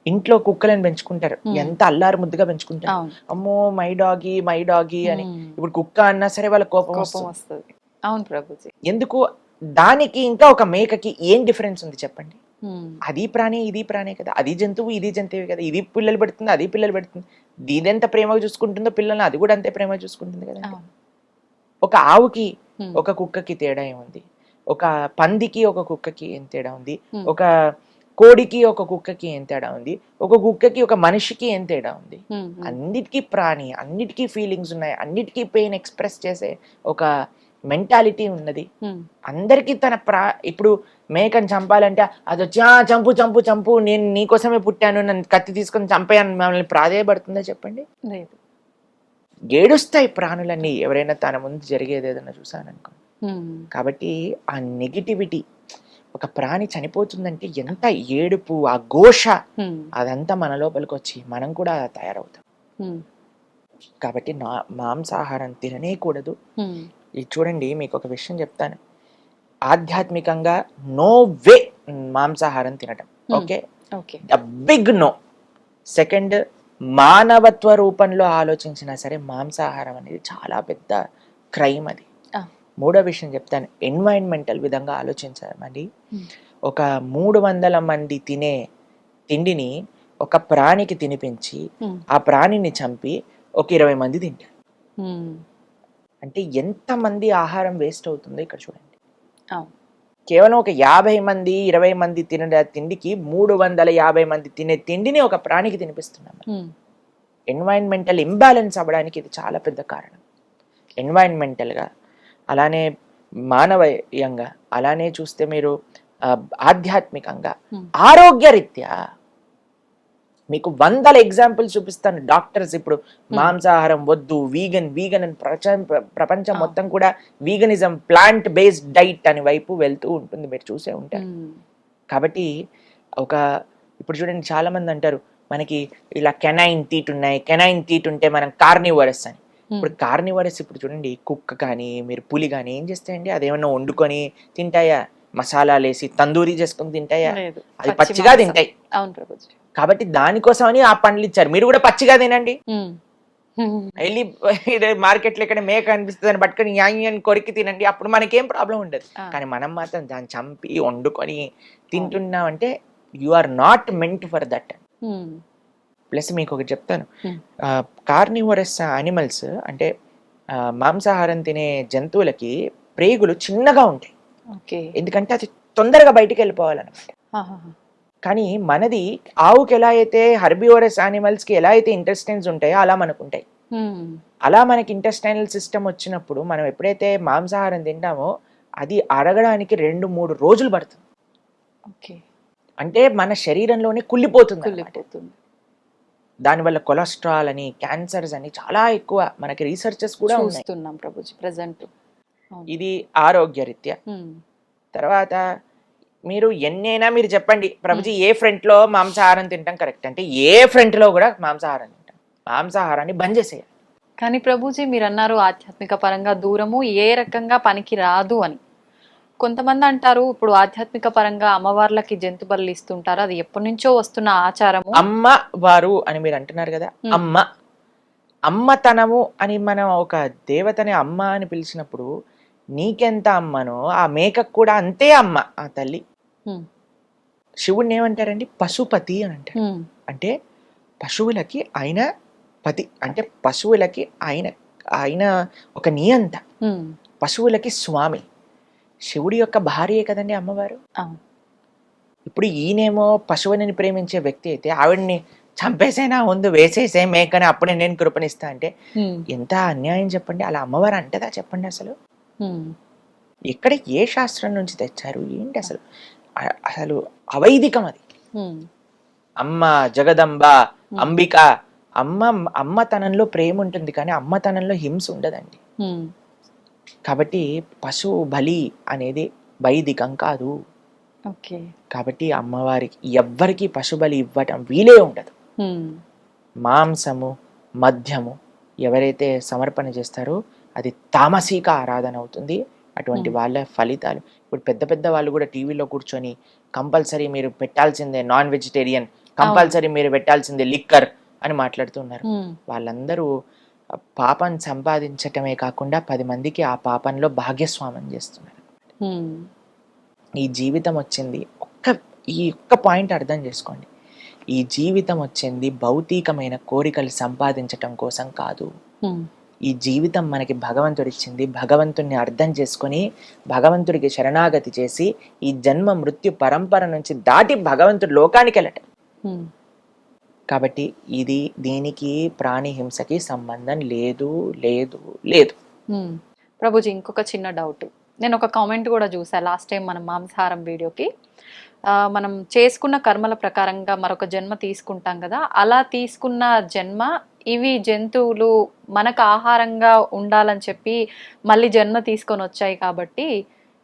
ఇంట్లో కుక్కలను పెంచుకుంటారు, ఎంత అల్లారు ముద్దుగా పెంచుకుంటారు. అమ్మో మై డాగి అని. ఇప్పుడు కుక్క అన్నా సరే వాళ్ళ కోపం వస్తుంది. అవును ప్రభుజీ. ఎందుకు? దానికి ఇంకా ఒక మేకకి ఏం డిఫరెన్స్ ఉంది చెప్పండి? అది ప్రాణి ఇది ప్రాణి కదా, అది జంతువు ఇది జంతువు కదా. ఇది పిల్లలు పెడుతుంది, అది పిల్లలు పెడుతుంది. దీదెంత ప్రేమగా చూసుకుంటుందో పిల్లల్ని అది కూడా అంతే ప్రేమగా చూసుకుంటుంది కదా. ఒక ఆవుకి ఒక కుక్కకి తేడా ఏముంది? ఒక పందికి ఒక కుక్కకి ఏం తేడా ఉంది? ఒక కోడికి ఒక కుక్కకి ఏం తేడా ఉంది? ఒక కుక్కకి ఒక మనిషికి ఏం తేడా ఉంది? అన్నిటికీ ప్రాణి, అన్నిటికీ ఫీలింగ్స్ ఉన్నాయి, అన్నిటికీ పెయిన్ ఎక్స్ప్రెస్ చేసే ఒక మెంటాలిటీ ఉన్నది. అందరికీ ఇప్పుడు మేకని చంపాలంటే అది వచ్చి చంపు చంపు చంపు, నేను నీకోసమే పుట్టాను, నన్ను కత్తి తీసుకొని చంపేయని మనల్ని ప్రాధేయపడుతుందా చెప్పండి? లేదు. ఏడుస్తాయి ప్రాణులన్నీ ఎవరైనా తన ముందు జరిగేది ఏదైనా చూసాననుకో. కాబట్టి ఆ నెగిటివిటీ, ఒక ప్రాణి చనిపోతుందంటే ఎంత ఏడుపు, ఆ ఘోష, అదంతా మన లోపలికి వచ్చి మనం కూడా తయారవుతాం. కాబట్టి మాంసాహారం తిననే కూడదు. ఇది చూడండి, మీకు ఒక విషయం చెప్తాను. ఆధ్యాత్మికంగా నో వే మాంసాహారం తినటం. Okay, big no. సెకండ్, మానవత్వ రూపంలో ఆలోచించినా సరే మాంసాహారం అనేది చాలా పెద్ద క్రైమ్ అది. మూడో విషయం చెప్తాను, ఎన్వైరన్మెంటల్ విధంగా ఆలోచించామండి. ఒక 300 మంది తినే తిండిని ఒక ప్రాణికి తినిపించి ఆ ప్రాణిని చంపి ఒక 20 మంది తింటారు. అంటే ఎంతమంది ఆహారం వేస్ట్ అవుతుందో ఇక్కడ చూడండి. కేవలం ఒక 50 మంది 20 మంది తినే తిండికి 350 మంది తినే తిండిని ఒక ప్రాణికి తినిపిస్తున్నాం. ఎన్వైరన్మెంటల్ ఇంబ్యాలెన్స్ అవ్వడానికి ఇది చాలా పెద్ద కారణం. ఎన్వైరన్మెంటల్గా, అలానే మానవీయంగా, అలానే చూస్తే మీరు ఆధ్యాత్మికంగా, ఆరోగ్యరీత్యా మీకు 100 ఎగ్జాంపుల్స్ చూపిస్తాను. డాక్టర్స్ ఇప్పుడు మాంసాహారం వద్దు, వీగన్ అని ప్రపంచం మొత్తం కూడా వీగనిజం, ప్లాంట్ బేస్డ్ డైట్ అని వైపు వెళ్తూ ఉంటుంది, మీరు చూసే ఉంటారు. కాబట్టి ఇప్పుడు చూడండి, చాలా మంది అంటారు మనకి ఇలా కెనైన్ టీట్ ఉన్నాయి, కెనైన్ టీట్ ఉంటే మనం కార్నివరస్ అని. ఇప్పుడు కార్నివరస్ ఇప్పుడు చూడండి, కుక్క కానీ మీరు పులి కానీ ఏం చేస్తాయండి? అదేమన్నా వండుకొని తింటాయా? మసాలాలు వేసి తందూరి చేసుకొని తింటాయా? అది పచ్చిగా తింటాయి. కాబట్టి దానికోసమని ఆ పండ్లు ఇచ్చారు, మీరు కూడా పచ్చిగా తినండి. వెళ్ళి మార్కెట్లో ఇక్కడ మేక అనిపిస్తుంది అని పట్టుకొని యాని కొరికి తినండి, అప్పుడు మనకేం ప్రాబ్లం ఉండదు. కానీ మనం మాత్రం దాన్ని చంపి వండుకొని తింటున్నాం అంటే you are not meant for that. Plus మీకు ఒకటి చెప్తాను, కార్నివరస్ యానిమల్స్ అంటే మాంసాహారం తినే జంతువులకి ప్రేగులు చిన్నగా ఉంటాయి, ఎందుకంటే అది తొందరగా బయటికి వెళ్ళిపోవాలన్నమాట. కానీ మనది ఆవుకి ఎలా అయితే హెర్బివరస్ యానిమల్స్ కి ఎలా అయితే ఇంటెస్టైన్స్ ఉంటాయో అలా మనకు ఉంటాయి. అలా మనకి ఇంటెస్టైనల్ సిస్టమ్ వచ్చినప్పుడు మనం ఎప్పుడైతే మాంసాహారం తింటామో అది అరగడానికి 2-3 రోజులు పడుతుంది. అంటే మన శరీరంలోనే కుళ్ళిపోతుంది. దానివల్ల కొలెస్ట్రాల్ అని, క్యాన్సర్స్ అని చాలా ఎక్కువ మనకి రీసెర్చెస్ కూడా చూస్తున్నాం ప్రభుజీ ప్రెజెంట్. ఇది ఆరోగ్య రీత్యా. తర్వాత మీరు ఎన్నైనా మీరు చెప్పండి ప్రభుజీ ఏ ఫ్రంట్ లో మాంసాహారం తింటాం కరెక్ట్ అంటే ఏ ఫ్రంట్ లో కూడా మాంసాహారం తింటాం. మాంసాహారాన్ని బంద్ చేసేయాలి. కానీ ప్రభుజీ మీరు అన్నారు ఆధ్యాత్మిక పరంగా దూరము ఏ రకంగా పనికి రాదు అని. కొంతమంది అంటారు ఇప్పుడు ఆధ్యాత్మిక పరంగా అమ్మవార్లకి జంతు బలులు ఇస్తుంటారు, అది ఎప్పటి నుంచో వస్తున్న ఆచారము. అమ్మ వారు అని మీరు అంటున్నారు కదా, అమ్మతనము అని మనం ఒక దేవతని అమ్మ అని పిలిచినప్పుడు నీకెంత అమ్మనో ఆ మేకకు కూడా అంతే అమ్మ ఆ తల్లి. శివుడిని ఏమంటారండి? పశుపతి అని అంటారు. అంటే పశువులకి ఆయన పతి, అంటే పశువులకి ఆయన ఒక నియంత, పశువులకి స్వామి. శివుడి యొక్క భార్యే కదండి అమ్మవారు. ఇప్పుడు ఈయనేమో పశువుని ప్రేమించే వ్యక్తి అయితే ఆవిడ్ని చంపేసైనా ముందు వేసేసే మేకని అప్పుడే నేను కృపణిస్తా అంటే ఎంత అన్యాయం చెప్పండి. అలా అమ్మవారు అంటదా చెప్పండి? అసలు ఎక్కడ ఏ శాస్త్రం నుంచి తెచ్చారు ఏంటి అసలు? అసలు అవైదికం అది. అమ్మ జగదంబ అంబిక, అమ్మతనంలో ప్రేమ ఉంటుంది కానీ అమ్మతనంలో హింస ఉండదండి. కాబట్టి పశు బలి అనేది వైదికం కాదు. కాబట్టి అమ్మవారికి ఎవ్వరికి పశు బలి ఇవ్వటం వీలే ఉండదు. మాంసము మద్యము ఎవరైతే సమర్పణ చేస్తారో అది తామసిక ఆరాధన అవుతుంది. అటువంటి వాళ్ళ ఫలితాలు ఇప్పుడు పెద్ద పెద్ద వాళ్ళు కూడా టీవీలో కూర్చొని కంపల్సరీ మీరు పెట్టాల్సిందే నాన్ వెజిటేరియన్, కంపల్సరీ మీరు పెట్టాల్సిందే లిక్కర్ అని మాట్లాడుతున్నారు. వాళ్ళందరూ పాపం సంపాదించటమే కాకుండా 10 మందికి ఆ పాపంలో భాగ్యస్వామం చేస్తున్నారు. ఈ జీవితం వచ్చింది ఈ ఒక్క పాయింట్ అర్థం చేసుకోండి. ఈ జీవితం వచ్చింది భౌతికమైన కోరికలు సంపాదించటం కోసం కాదు. ఈ జీవితం మనకి భగవంతుడు ఇచ్చింది, భగవంతుడిని అర్థం చేసుకొని భగవంతుడికి శరణాగతి చేసి ఈ జన్మ మృత్యు పరంపర నుంచి దాటి భగవంతుడి లోకానికి వెళ్ళటం. కాబట్టి దీనికి ప్రాణి హింసకి సంబంధం లేదు లేదు లేదు. ప్రభుజీ ఇంకొక చిన్న డౌట్, నేను ఒక కామెంట్ కూడా చూసా లాస్ట్ టైం మనం మాంసాహారం వీడియోకి. మనం చేసుకున్న కర్మల ప్రకారంగా మరొక జన్మ తీసుకుంటాం కదా, అలా తీసుకున్న జన్మ ఇవి జంతువులు మనకు ఆహారంగా ఉండాలని చెప్పి మళ్ళీ జన్మ తీసుకొని వచ్చాయి కాబట్టి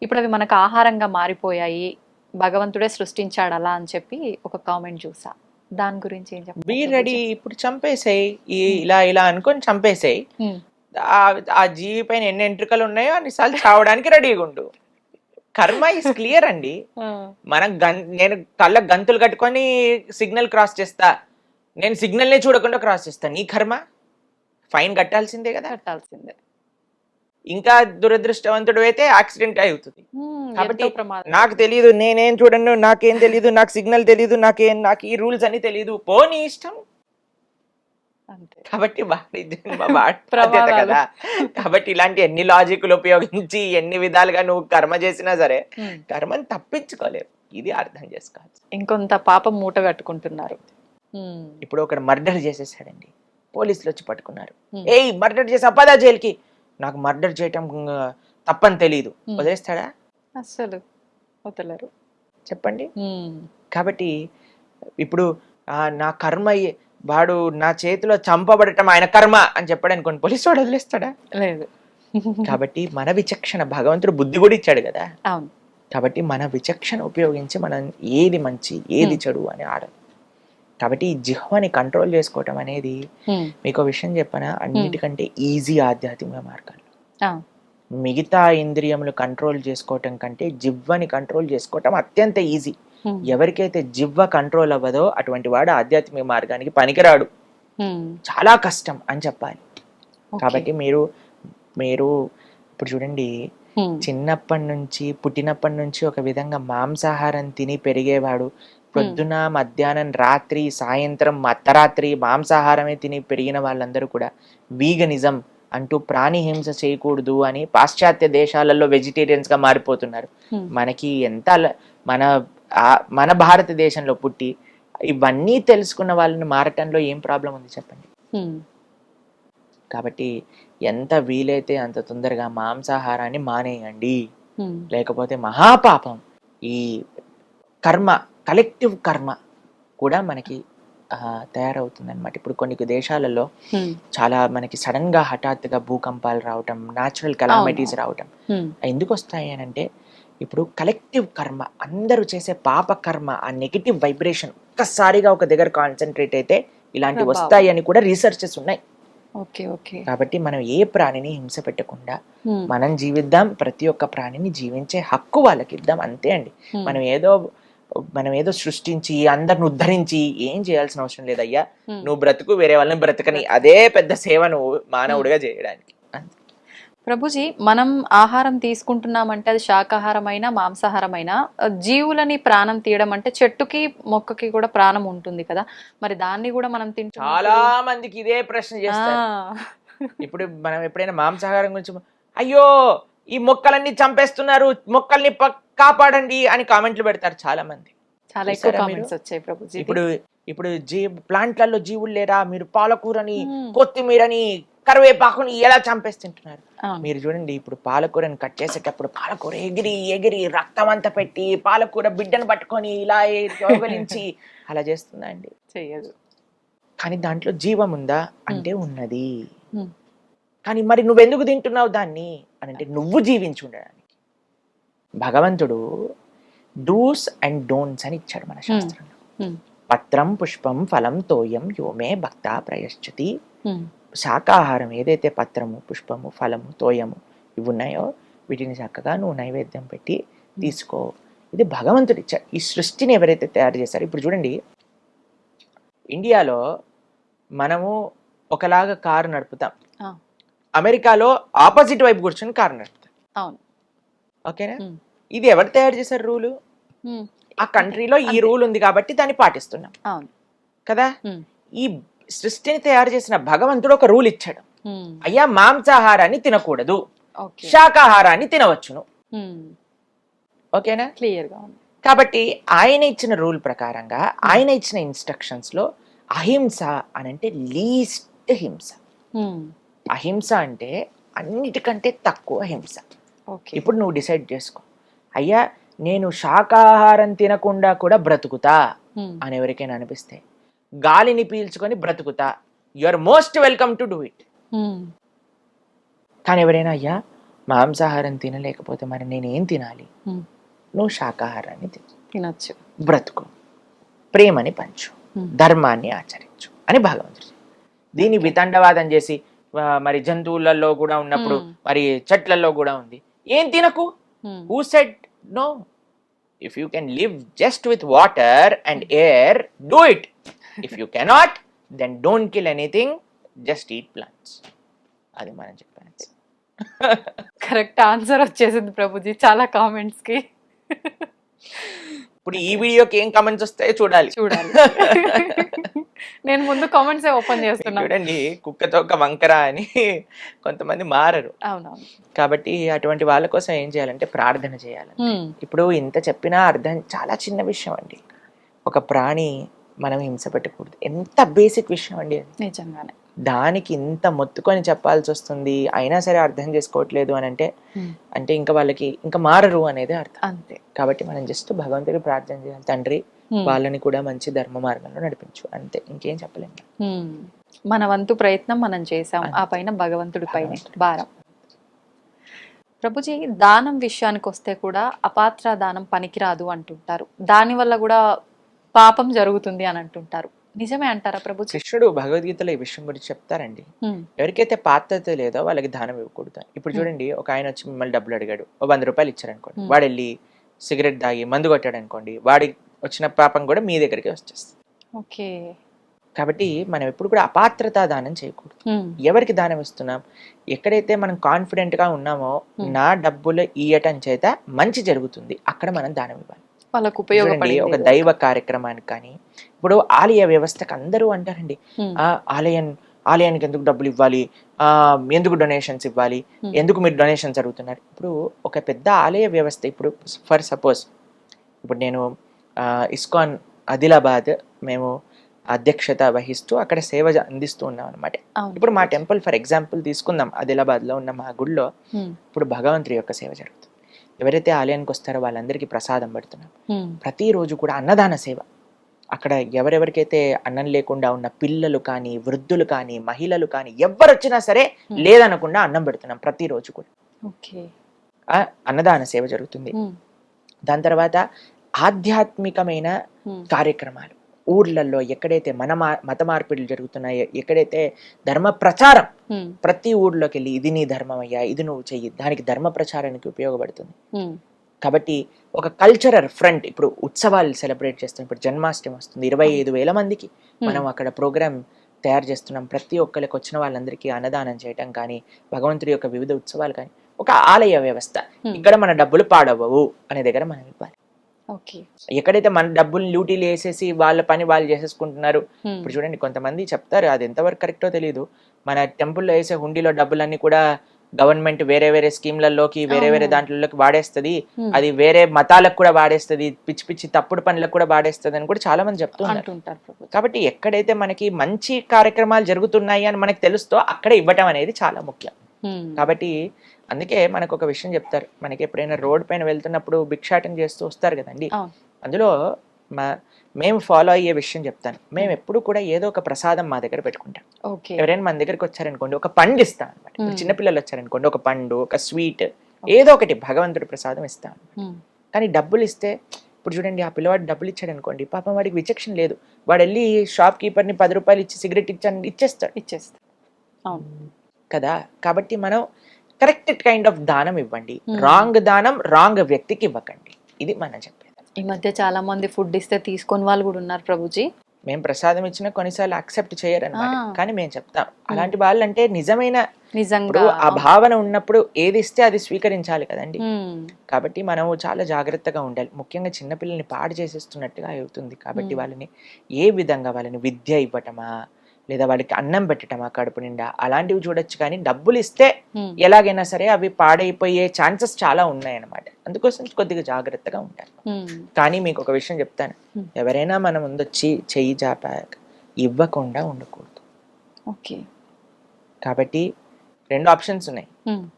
ఇప్పుడు అవి మనకు ఆహారంగా మారిపోయాయి, భగవంతుడే సృష్టించాడు అలా అని చెప్పి ఒక కామెంట్ చూసా. దాని గురించి ఏం చెప్పాలి? బీ రెడీ, ఇప్పుడు చంపేసాయి, ఇలా ఇలా అనుకొని చంపేసాయి. ఆ జీవి పైన ఎన్ని ఎంట్రుకలు ఉన్నాయో అన్నిసార్లు చావడానికి రెడీగా ఉండు. కర్మ ఇస్ క్లియర్ అండి. నేను కళ్ళ గంతులు కట్టుకొని సిగ్నల్ క్రాస్ చేస్తా, నేను సిగ్నల్ నే చూడకుండా క్రాస్ చేస్తా, నీ కర్మ ఫైన్ కట్టాల్సిందే కదా. కట్టాల్సిందే. ఇంకా దురదృష్టవంతుడు అయితే యాక్సిడెంట్ అవుతుంది. కాబట్టి నాకు తెలియదు, నేనేం చూడను, నాకేం తెలియదు, నాకు సిగ్నల్ తెలియదు, నాకు ఈ రూల్స్ అని తెలియదు, పోనీ ఇష్టం. కాబట్టి కదా. కాబట్టి ఇలాంటి ఎన్ని లాజిక్లు ఉపయోగించి ఎన్ని విధాలుగా నువ్వు కర్మ చేసినా సరే కర్మని తప్పించుకోలేవు. ఇది అర్థం చేసుకోవాలి. ఇంకొంత పాపం మూట కట్టుకుంటున్నారు. ఇప్పుడు ఒకడు మర్డర్ చేసేసాడండి, పోలీసులు వచ్చి పట్టుకున్నారు. ఏయ్ మర్డర్ చేసా పదా జైలుకి. నాకు మర్డర్ చేయటం తప్పని తెలియదు, వదిలేస్తాడా? అసలు వదలరు. చెప్పండి. కాబట్టి ఇప్పుడు నా కర్మ, వాడు నా చేతిలో చంపబడటం ఆయన కర్మ అని చెప్పాడు అనుకోండి, పోలీసు వాడు వదిలేస్తాడా? లేదు. కాబట్టి మన విచక్షణ, భగవంతుడు బుద్ధి కూడా ఇచ్చాడు కదా. అవును. కాబట్టి మన విచక్షణ ఉపయోగించి మనం ఏది మంచి ఏది చెడు అని ఆడాలి. కాబట్టి ఈ జిహ్వని కంట్రోల్ చేసుకోవటం అనేది మీకు విషయం చెప్పనా, అన్నిటికంటే ఈజీ ఆధ్యాత్మిక మార్గాలు. మిగతా ఇంద్రియములు కంట్రోల్ చేసుకోవటం కంటే జిహ్వని కంట్రోల్ చేసుకోవటం అత్యంత ఈజీ. ఎవరికైతే జిహ్వ కంట్రోల్ అవ్వదో అటువంటి వాడు ఆధ్యాత్మిక మార్గానికి పనికిరాడు. చాలా కష్టం అని చెప్పాలి. కాబట్టి మీరు మీరు ఇప్పుడు చూడండి, పుట్టినప్పటి నుంచి ఒక విధంగా మాంసాహారం తిని పెరిగేవాడు, పొద్దున మధ్యాహ్నం రాత్రి సాయంత్రం అర్ధరాత్రి మాంసాహారమే తిని పెరిగిన వాళ్ళందరూ కూడా వీగనిజం అంటూ ప్రాణి హింస చేయకూడదు అని పాశ్చాత్య దేశాలలో వెజిటేరియన్స్ గా మారిపోతున్నారు. మనకి ఎంత మన భారతదేశంలో పుట్టి ఇవన్నీ తెలుసుకున్న వాళ్ళని మారటంలో ఏం ప్రాబ్లం ఉంది చెప్పండి. కాబట్టి ఎంత వీలైతే అంత తొందరగా మాంసాహారాన్ని మానేయండి, లేకపోతే మహాపాపం. ఈ కర్మ, కలెక్టివ్ కర్మ కూడా మనకి తయారవుతుంది అనమాట. ఇప్పుడు కొన్ని దేశాలలో చాలా మనకి సడన్ గా హఠాత్తుగా భూకంపాలు రావటం, న్యాచురల్ కెలామిటీస్ రావటం ఎందుకు వస్తాయి అని అంటే, ఇప్పుడు కలెక్టివ్ కర్మ, అందరూ చేసే పాప కర్మ, ఆ నెగిటివ్ వైబ్రేషన్ ఒక్కసారిగా ఒక దగ్గర కాన్సన్ట్రేట్ అయితే ఇలాంటివి వస్తాయి అని కూడా రీసెర్చెస్ ఉన్నాయి. కాబట్టి మనం ఏ ప్రాణిని హింస పెట్టకుండా మనం జీవిద్దాం, ప్రతి ఒక్క ప్రాణిని జీవించే హక్కు వాళ్ళకి ఇద్దాం, అంతే అండి. మనం ఏదో సృష్టించి అందరిని ఉద్ధరించి ఏం చేయాల్సిన అవసరం లేదయ్యా. నువ్వు బ్రతుకు, వేరే వాళ్ళని బ్రతకని, అదే పెద్ద సేవ నువ్వు మానవుడిగా చేయడానికి. ప్రభుజీ, మనం ఆహారం తీసుకుంటున్నామంటే అది శాకాహారమైనా మాంసాహారమైనా, జీవులని ప్రాణం తీయడం అంటే చెట్టుకి మొక్కకి కూడా ప్రాణం ఉంటుంది కదా, మరి దాన్ని కూడా మనం తింటాం. చాలా మందికి ఇదే ప్రశ్న చేస్తారు. ఇప్పుడు మనం ఎప్పుడైనా మాంసాహారం గురించి, అయ్యో ఈ మొక్కలన్నీ చంపేస్తున్నారు, మొక్కల్ని కాపాడండి అని కామెంట్లు పెడతారు చాలా మంది. చాలా ఎక్కువ కామెంట్స్ వచ్చాయి ప్రభుజీ. ఇప్పుడు ప్లాంట్లలో జీవులు లేరా, మీరు పాలకూరని, కొత్తిమీరని, కరివేపాకుని ఎలా చంపేస్తుంటున్నారు. మీరు చూడండి, ఇప్పుడు పాలకూరని కట్ చేసేటప్పుడు పాలకూర ఎగిరి ఎగిరి రక్తం అంతా పెట్టి పాలకూర బిడ్డను పట్టుకొని ఇలా యోగలించి అలా చేస్తుందా అండి? చెయ్యదు. కానీ దాంట్లో జీవం ఉందా అంటే ఉన్నది. కానీ మరి నువ్వెందుకు తింటున్నావు దాన్ని అని అంటే, నువ్వు జీవించి ఉండడానికి భగవంతుడు డూస్ అండ్ డోంట్స్ అని ఇచ్చాడు మన శాస్త్రంలో. పత్రం పుష్పం ఫలం తోయం యోమే భక్త ప్రయశ్చతి. శాకాహారం ఏదైతే పత్రము, పుష్పము, ఫలము, తోయము ఇవి ఉన్నాయో వీటిని చక్కగా నువ్వు నైవేద్యం పెట్టి తీసుకో. ఇది భగవంతుడు ఇచ్చాడు. ఈ సృష్టిని ఎవరైతే తయారు చేశారో, ఇప్పుడు చూడండి, ఇండియాలో మనము ఒకలాగా కారు నడుపుతాం, అమెరికాలో ఆపోజిట్ వైపు కూర్చొని కారు నడుపుతాం. ఓకేనా? ఇది ఎవరు తయారు చేశారు రూలు? ఆ కంట్రీలో ఈ రూల్ ఉంది కాబట్టి దాన్ని పాటిస్తున్నాం కదా. ఈ సృష్టిని తయారు చేసిన భగవంతుడు ఒక రూల్ ఇచ్చాడు, అయ్యా మాంసాహారాన్ని తినకూడదు, శాకాహారాన్ని తినవచ్చును. ఓకేనా? క్లియర్ గా ఉంది. కాబట్టి ఆయన ఇచ్చిన రూల్ ప్రకారంగా, ఆయన ఇచ్చిన ఇన్స్ట్రక్షన్స్ లో అహింస అని అంటే లీస్ట్ హింస. అహింస అంటే అన్నిటికంటే తక్కువ హింస. ఇప్పుడు నువ్వు డిసైడ్ చేసుకో, అయ్యా నేను శాకాహారం తినకుండా కూడా బ్రతుకుతా అని ఎవరికైనా అనిపిస్తే, గాలిని పీల్చుకొని బ్రతుకుతా, you are most welcome to do it. కానీ ఎవరైనా అయ్యా మాంసాహారం తినలేకపోతే మరి నేనేం తినాలి? నువ్వు శాకాహారాన్ని తినచ్చు, బ్రతుకు, ప్రేమని పంచు, ధర్మాన్ని ఆచరించు అని భగవంతుడు. దీన్ని వితండవాదం చేసి మరి జంతువులలో కూడా ఉన్నప్పుడు మరి చెట్లలో కూడా ఉంది, ఏం తినకు. Who said no? If you can live just with water and air, do it. If you cannot, then don't kill anything, just eat plants. అది మనం చెప్పాను. కరెక్ట్ ఆన్సర్ వచ్చేసింది ప్రభుజీ చాలా కామెంట్స్ కి. ఇప్పుడు ఈ వీడియోకి ఏం కామెంట్స్ వస్తాయో చూడాలి. నేను ముందు కామెంట్స్ ఓపెన్ చేస్తున్నా. చూడండి, కుక్కతో ఒక వంకర అని కొంతమంది మారరు. అవునవును. కాబట్టి అటువంటి వాళ్ళ కోసం ఏం చేయాలంటే ప్రార్థన చేయాలి. ఇప్పుడు ఇంత చెప్పినా అర్థం, చాలా చిన్న విషయం అండి. ఒక ప్రాణి మనం హింస పెట్టకూడదు, ఎంత బేసిక్ విషయం అండి అది. నిజంగానే. దానికి ఇంత మొత్తుకొని చెప్పాల్సి వస్తుంది, అయినా సరే అర్థం చేసుకోవట్లేదు అని అంటే, అంటే ఇంకా వాళ్ళకి ఇంకా మారరు అనేది అర్థం. అంతే. కాబట్టి మనం జస్ట్ భగవంతుడికి ప్రార్థన చేయాలి, తండ్రి వాళ్ళని కూడా మంచి ధర్మ మార్గంలో నడిపించు, అంతే, ఇంకేం చెప్పలేము. మన వంతు ప్రయత్నం మనం చేసాం, ఆ పైన భగవంతుడి పైన భారం. ప్రభుజీ, దానం విషయానికి వస్తే కూడా అపాత్ర దానం పనికిరాదు అంటుంటారు, దానివల్ల కూడా పాపం జరుగుతుంది అని అంటుంటారు. నిజమే అంటారా ప్రభుజీ? కృష్ణుడు భగవద్గీతలో ఈ విషయం గురించి చెప్తారండి. ఎవరికైతే పాత్రత లేదో వాళ్ళకి దానం ఇవ్వకూడదు. ఇప్పుడు చూడండి, ఒక ఆయన వచ్చి మిమ్మల్ని డబ్బులు అడిగాడు, 100 రూపాయలు ఇచ్చారనుకోండి, వాడు వెళ్ళి సిగరెట్ తాగి మందు కొట్టాడు అనుకోండి, వాడి వచ్చిన పాపం కూడా మీ దగ్గరికి వచ్చేస్తుంది. ఓకే. కాబట్టి మనం ఎప్పుడు కూడా అపాత్రతా దానం చేయకూడదు. ఎవరికి దానం ఇస్తున్నాం, ఎక్కడైతే మనం కాన్ఫిడెంట్ గా ఉన్నామో నా డబ్బులు ఇయ్యటం చేత మంచి జరుగుతుంది, అక్కడ మనం దానం ఇవ్వాలి. వాళ్ళకు చూడండి, ఉపయోగపడింది ఒక దైవ కార్యక్రమానికి కానీ, ఇప్పుడు ఆలయ వ్యవస్థకు అందరూ అంటారండి, ఆ ఆలయానికి ఎందుకు డబ్బులు ఇవ్వాలి, ఎందుకు డొనేషన్స్ ఇవ్వాలి, ఎందుకు మీరు డొనేషన్స్ అడుగుతున్నారు. ఇప్పుడు ఒక పెద్ద ఆలయ వ్యవస్థ, ఇప్పుడు ఫర్ సపోజ్ ఇప్పుడు నేను ఇస్కాన్ ఆదిలాబాద్ మేము అధ్యక్షత వహిస్తూ అక్కడ సేవ అందిస్తూ ఉన్నాం అనమాట. ఇప్పుడు మా టెంపుల్ ఫర్ ఎగ్జాంపుల్ తీసుకుందాం, ఆదిలాబాద్ లో ఉన్న మా గుడిలో ఇప్పుడు భగవంతుడి యొక్క సేవ జరుగుతుంది. ఎవరైతే ఆలయానికి వస్తారో వాళ్ళందరికీ ప్రసాదం పెడుతున్నాం. ప్రతిరోజు కూడా అన్నదాన సేవ. అక్కడ ఎవరెవరికైతే అన్నం లేకుండా ఉన్న పిల్లలు కానీ, వృద్ధులు కానీ, మహిళలు కానీ ఎవరు వచ్చినా సరే లేదనకుండా అన్నం పెడుతున్నాం ప్రతిరోజు కూడా. అన్నదాన సేవ జరుగుతుంది. దాని తర్వాత ఆధ్యాత్మికమైన కార్యక్రమాలు ఊర్లలో ఎక్కడైతే మత మార్పిడులు జరుగుతున్నాయో, ఎక్కడైతే ధర్మ ప్రచారం, ప్రతి ఊర్లోకి వెళ్ళి ఇది నీ ధర్మం అయ్యా, ఇది నువ్వు చెయ్యి, దానికి ధర్మ ప్రచారానికి ఉపయోగపడుతుంది. కాబట్టి ఒక కల్చరల్ ఫ్రంట్, ఇప్పుడు ఉత్సవాలు సెలబ్రేట్ చేస్తాం. ఇప్పుడు జన్మాష్టమి వస్తుంది, 25,000 మందికి మనం అక్కడ ప్రోగ్రామ్ తయారు చేస్తున్నాం. ప్రతి ఒక్కరికి వచ్చిన వాళ్ళందరికీ అన్నదానం చేయటం కానీ, భగవంతుడి యొక్క వివిధ ఉత్సవాలు కానీ, ఒక ఆలయ వ్యవస్థ. ఇక్కడ మన డబ్బులు పాడవవు అనే దగ్గర మనం ఇవ్వాలి. ఎక్కడైతే మన డబ్బులు డ్యూటీలు వేసేసి వాళ్ళ పని వాళ్ళు చేసేసుకుంటున్నారు. ఇప్పుడు చూడండి, కొంతమంది చెప్తారు, అది ఎంతవరకు కరెక్టో తెలియదు, మన టెంపుల్లో వేసే హుండీలో డబ్బులన్నీ కూడా గవర్నమెంట్ వేరే వేరే స్కీమ్లలోకి వేరే వేరే దాంట్లోకి వాడేస్తుంది, అది వేరే మతాలకు కూడా వాడేస్తుంది, పిచ్చి పిచ్చి తప్పుడు పనులకు కూడా వాడేస్తుంది అని కూడా చాలా మంది చెప్తుంటారు. కాబట్టి ఎక్కడైతే మనకి మంచి కార్యక్రమాలు జరుగుతున్నాయి అని మనకి తెలుస్తో అక్కడ ఇవ్వటం అనేది చాలా ముఖ్యం. కాబట్టి అందుకే మనకు ఒక విషయం చెప్తారు, మనకి ఎప్పుడైనా రోడ్ పైన వెళ్తున్నప్పుడు భిక్షాటన చేస్తూ వస్తారు కదండి, అందులో మేము ఫాలో అయ్యే విషయం చెప్తాను. మేము ఎప్పుడు కూడా ఏదో ఒక ప్రసాదం మా దగ్గర పెట్టుకుంటాం. ఎవరైనా మన దగ్గరికి వచ్చారనుకోండి, ఒక పండు ఇస్తాం అనమాట. చిన్నపిల్లలు వచ్చారనుకోండి, ఒక పండు, ఒక స్వీట్, ఏదో ఒకటి భగవంతుడి ప్రసాదం ఇస్తాం. కానీ డబ్బులు ఇస్తే, ఇప్పుడు చూడండి, ఆ పిల్లవాడు డబ్బులు ఇచ్చాడు అనుకోండి, పాపం వాడికి విచక్షణ లేదు, వాడు వెళ్ళి షాప్ కీపర్ని 10 రూపాయలు ఇచ్చి సిగరెట్ ఇచ్చేస్తాడు కదా. కాబట్టి మనం కరెక్ట్ కైండ్ ఆఫ్ దానం ఇవ్వండి, రాంగ్ దానం రాంగ్ వ్యక్తికి ఇవ్వకండి. ఇది మనం చెప్పేది. ఈ మధ్య చాలా మంది ఫుడ్ ఇస్తే తీసుకొని వాళ్ళు కూడా ఉన్నారు ప్రభుజీ. మేము ప్రసాదం ఇచ్చినా కొన్నిసార్లు యాక్సెప్ట్ చేయరన్నమాట, కానీ మేము చెప్తాం అలాంటి వాళ్ళంటే నిజంగా ఆ భావన ఉన్నప్పుడు ఏది ఇస్తే అది స్వీకరించాలి కదండి. కాబట్టి మనం చాలా జాగ్రత్తగా ఉండాలి. ముఖ్యంగా చిన్నపిల్లల్ని పాడు చేసేస్తున్నట్టుగా అవుతుంది. కాబట్టి వాళ్ళని ఏ విధంగా, వాళ్ళని విద్య ఇవ్వటమా, లేదా వాళ్ళకి అన్నం పెట్టటమా కడుపు నిండా, అలాంటివి చూడొచ్చు. కానీ డబ్బులు ఇస్తే ఎలాగైనా సరే అవి పాడైపోయే ఛాన్సెస్ చాలా ఉన్నాయన్నమాట. అందుకోసం కొద్దిగా జాగ్రత్తగా ఉండాలి. కానీ మీకు ఒక విషయం చెప్తాను, ఎవరైనా మన ముందొచ్చి చెయ్యి చాపాక ఇవ్వకుండా ఉండకూడదు. కాబట్టి 2 ఆప్షన్స్ ఉన్నాయి.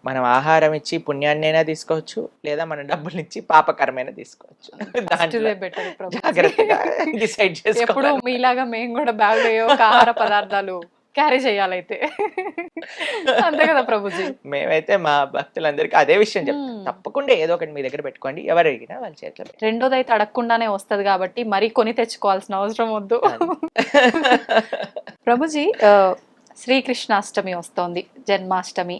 మనం ఆహారం ఇచ్చి పుణ్యాన్నైనా తీసుకోవచ్చు, లేదా మన డబ్బులు ఇచ్చి పాపకరమైన తీసుకోవచ్చు. జాగ్రత్తగా డిసైడ్ చేసుకోవాలి. మీలాగా మేము కూడా బ్యాగ్ ఒక ఆహార పదార్థాలు క్యారీ చేయాలైతే అంతే కదా ప్రభుజీ. మేమైతే మా భక్తులందరికీ అదే విషయం చెప్తాం, తప్పకుండా ఏదో ఒకటి మీ దగ్గర పెట్టుకోండి, ఎవరు అడిగినా వాళ్ళ చేతిలో. రెండోది అయితే అడగకుండానే వస్తుంది కాబట్టి మరి కొని తెచ్చుకోవాల్సిన అవసరం వద్దు. ప్రభుజీ, శ్రీకృష్ణాష్టమి వస్తోంది, జన్మాష్టమి.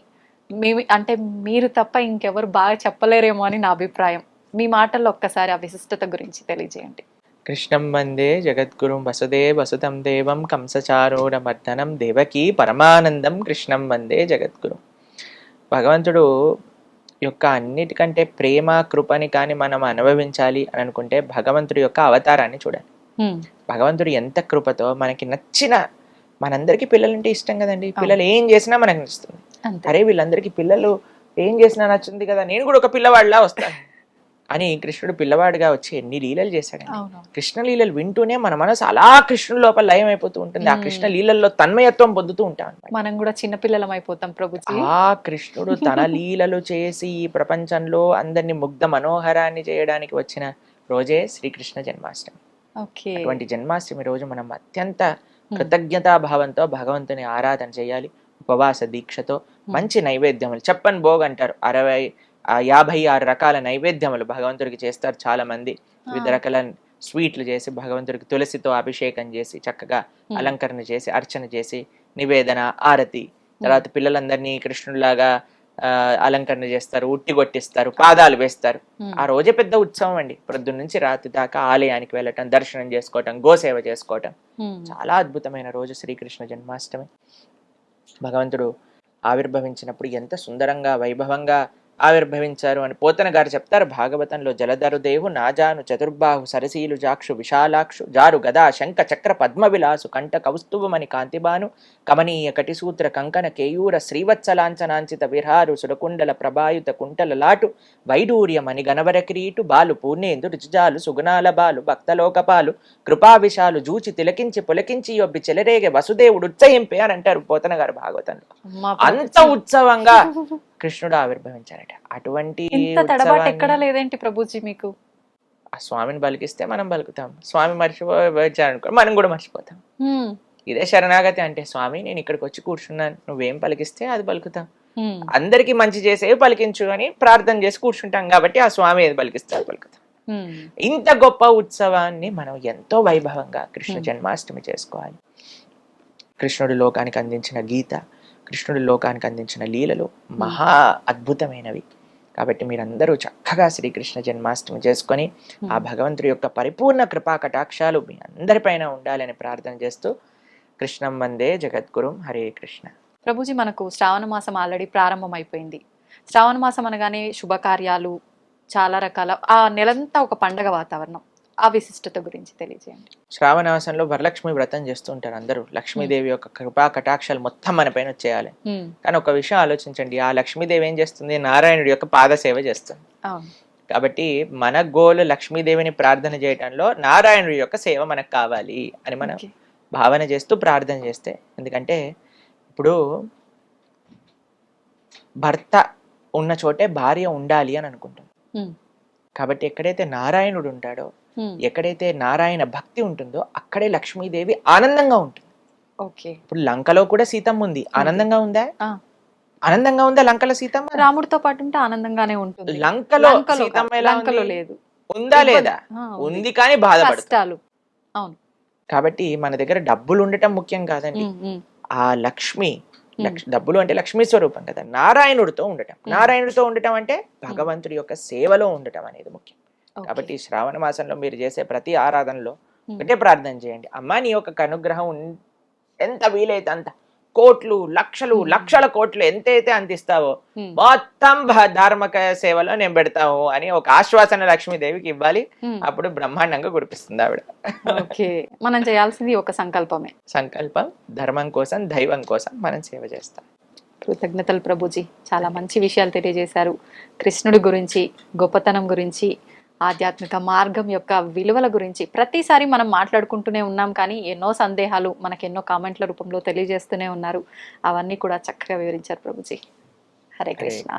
అంటే మీరు తప్ప ఇంకెవరు బాగా చెప్పలేరేమో అని నా అభిప్రాయం. మీ మాటల్లో ఒక్కసారి ఆ విశిష్టత గురించి తెలియజేయండి. కృష్ణం వందే జగద్గురుం వసుదేవం దేవం కంసచారూఢమర్దనం దేవకీ పరమానందం కృష్ణం వందే జగద్గురుం. భగవంతుడు యొక్క అన్నిటికంటే ప్రేమ కృపని కానీ మనం అనుభవించాలి అని అనుకుంటే భగవంతుడి యొక్క అవతారాన్ని చూడాలి. భగవంతుడు ఎంత కృపతో మనకి నచ్చిన, మనందరికీ పిల్లలంటే ఇష్టం కదండి, పిల్లలు ఏం చేసినా మనకు నచ్చుతుంది. అరే వీళ్ళందరికీ పిల్లలు ఏం చేసినా నచ్చుంది కదా, నేను కూడా ఒక పిల్లవాడిలా వస్తాను అని కృష్ణుడు పిల్లవాడిగా వచ్చి ఎన్ని లీలలు చేశాడండి. కృష్ణ లీలలు వింటూనే మన మనసు అలా కృష్ణుడు లోపల లయం అయిపోతూ ఉంటుంది. ఆ కృష్ణ లీలల్లో తన్మయత్వం పొందుతూ ఉంటాం. మనం కూడా చిన్నపిల్లలం అయిపోతాం ప్రభుజీ. ఆ కృష్ణుడు తన లీలలు చేసి ఈ ప్రపంచంలో అందరినీ ముగ్ధ మనోహరాన్ని చేయడానికి వచ్చిన రోజే శ్రీకృష్ణ జన్మాష్టమి. అటువంటి జన్మాష్టమి రోజు మనం అత్యంత కృతజ్ఞతాభావంతో భగవంతుని ఆరాధన చేయాలి. ఉపవాస దీక్షతో మంచి నైవేద్యములు, చెప్పన్ భోగ్ అంటారు, 56 రకాల నైవేద్యములు భగవంతుడికి చేస్తారు చాలా మంది. వివిధ రకాల స్వీట్లు చేసి భగవంతుడికి తులసితో అభిషేకం చేసి చక్కగా అలంకరణ చేసి అర్చన చేసి నివేదన, ఆరతి, తర్వాత పిల్లలందరినీ కృష్ణుడిలాగా అలంకరణ చేస్తారు, ఉట్టి కొట్టిస్తారు, పాదాలు వేస్తారు. ఉమ్, ఆ రోజే పెద్ద ఉత్సవం అండి. ప్రొద్దున్న నుంచి రాత్రి దాకా ఆలయానికి వెళ్ళటం, దర్శనం చేసుకోవటం, గోసేవ చేసుకోవటం. ఉమ్, చాలా అద్భుతమైన రోజు శ్రీకృష్ణ జన్మాష్టమి. భగవంతుడు ఆవిర్భవించినప్పుడు ఎంత సుందరంగా వైభవంగా ఆవిర్భవించారు అని పోతన గారు చెప్తారు భాగవతంలో. జలధరు దేవు నాజాను చతుర్బాహు సరసీలు జాక్షు విశాలాక్షు జారు గదా శంఖ చక్ర పద్మ విలాసు కంఠ కౌస్తుభమని కాంతిబాను కమనీయ కటిసూత్ర కంకణ కేయూర శ్రీవత్సలాంఛనాంచిత విహారు సురకుండల ప్రభాయుత కుంటల లాటు వైడూర్యమని గణవర కిరీటు బాలు పూర్ణేందు రుచిజాలు సుగుణాల బాలు భక్తలోకపాలు కృపావిశాలు జూచి తిలకించి పులకించి యొబ్బి చెలరేగే వసుదేవుడు ఉత్సహింపే అని అంటారు పోతన గారు భాగవతంలో. అమ్మా అంత ఉత్సవంగా కృష్ణుడు ఆవిర్భవించారట. అటువంటి ఇంత తడబాటు ఉత్సవాన్ని ఎక్కడా లేదేంటి ప్రభుజీ మీకు? ఆ స్వామిని పలికిస్తే మనం పలుకుతాం, స్వామి మర్చిపోయారనుకో మనం కూడా మర్చిపోతాం. ఉమ్, ఇదే శరణాగతి అంటే, స్వామి నేను ఇక్కడికి వచ్చి కూర్చున్నాను, నువ్వేం పలికిస్తే అది పలుకుతాం. ఉమ్, అందరికి మంచి చేసేవి పలికించు అని ప్రార్థన చేసి కూర్చుంటాం కాబట్టి ఆ స్వామి ఏది పలికిస్తే అది పలుకుతాం. ఉమ్, ఇంత గొప్ప ఉత్సవాన్ని మనం ఎంతో వైభవంగా కృష్ణ జన్మాష్టమి చేసుకోవాలి. కృష్ణుడి లోకానికి అందించిన గీత, కృష్ణుడి లోకానికి అందించిన లీలలు మహా అద్భుతమైనవి. కాబట్టి మీరందరూ చక్కగా శ్రీకృష్ణ జన్మాష్టమి చేసుకొని ఆ భగవంతుడి యొక్క పరిపూర్ణ కృపా కటాక్షాలు మీ అందరిపైన ఉండాలని ప్రార్థన చేస్తూ కృష్ణం వందే జగద్గురుం. హరే కృష్ణ. ప్రభుజీ మనకు శ్రావణ మాసం ఆల్రెడీ ప్రారంభం అయిపోయింది. శ్రావణ మాసం అనగానే శుభకార్యాలు చాలా రకాల, ఆ నెలంతా ఒక పండగ వాతావరణం. ఆ విశిష్టత గురించి తెలియజేయండి. శ్రావణమాసంలో వరలక్ష్మి వ్రతం చేస్తూ ఉంటారు అందరూ. లక్ష్మీదేవి యొక్క కృపా కటాక్షాలు మొత్తం మన పైన వచ్చేయాలి. ఉమ్, కానీ ఒక విషయం ఆలోచించండి, ఆ లక్ష్మీదేవి ఏం చేస్తుంది? నారాయణుడి యొక్క పాద సేవ చేస్తుంది. అవును. కాబట్టి మన గోలు లక్ష్మీదేవిని ప్రార్థన చేయటంలో నారాయణుడి యొక్క సేవ మనకు కావాలి అని మనం ఓకే. భావన చేస్తూ ప్రార్థన చేస్తే, ఎందుకంటే ఇప్పుడు భర్త ఉన్న చోటే భార్య ఉండాలి అని అనుకుంటాం. ఉమ్, కాబట్టి ఎక్కడైతే నారాయణుడు ఉంటాడో, ఉమ్, ఎక్కడైతే నారాయణ భక్తి ఉంటుందో అక్కడే లక్ష్మీదేవి ఆనందంగా ఉంటుంది. ఓకే. ఇప్పుడు లంకలో కూడా సీతమ్మ ఉంది, ఆనందంగా ఉందా? ఆ, ఆనందంగా ఉందా లంకలో సీతమ్మ? రాముడితో పాటు ఉంటే ఆనందంగానే ఉంటుంది. లంకలో లంకలో సీతమ్మ కాదు, ఎలా లంకలో ఉంది? లేదు. ఉందా లేదా? ఆ, ఉంది కానీ బాధపడుతుంది. కష్టాలు. అవును. కాబట్టి మన దగ్గర డబ్బులు ఉండటం ముఖ్యం కాదండి. ఉమ్, ఉమ్, ఆ లక్ష్మి డబ్బులు అంటే లక్ష్మీ స్వరూపం కదా, నారాయణుడితో ఉండటం. నారాయణుడితో ఉండటం అంటే భగవంతుడి యొక్క సేవలో ఉండటం అనేది ముఖ్యం. ఓకే. కాబట్టి శ్రావణ మాసంలో మీరు చేసే ప్రతి ఆరాధనలో ఒకటే ప్రార్థన చేయండి, అమ్మా నీ యొక్క అనుగ్రహం ఎంత వీలైతే అంత, కోట్లు లక్షలు లక్షల కోట్లు ఎంతైతే అందిస్తావో ఉమ్, మొత్తం ధార్మిక సేవలో నేను పెడతాము అని ఒక ఆశ్వాసన లక్ష్మీదేవికి ఇవ్వాలి. ఉమ్. అప్పుడు బ్రహ్మాండంగా కురిపిస్తుంది ఆవిడ. ఓకే. మనం చేయాల్సింది ఒక సంకల్పమే. సంకల్పం, ధర్మం కోసం, దైవం కోసం మనం సేవ చేస్తాం. కృతజ్ఞతలు ప్రభుజీ. చాలా మంచి విషయాలు తెలియజేశారు. కృష్ణుడి గురించి, గొప్పతనం గురించి, ఆధ్యాత్మిక మార్గం యొక్క విలువల గురించి ప్రతిసారి మనం మాట్లాడుకుంటూనే ఉన్నాం. కానీ ఎన్నో సందేహాలు మనకు ఎన్నో కామెంట్ల రూపంలో తెలియజేస్తూనే ఉన్నారు. అవన్నీ కూడా చక్కగా వివరించారు ప్రభుజీ. హరే కృష్ణ.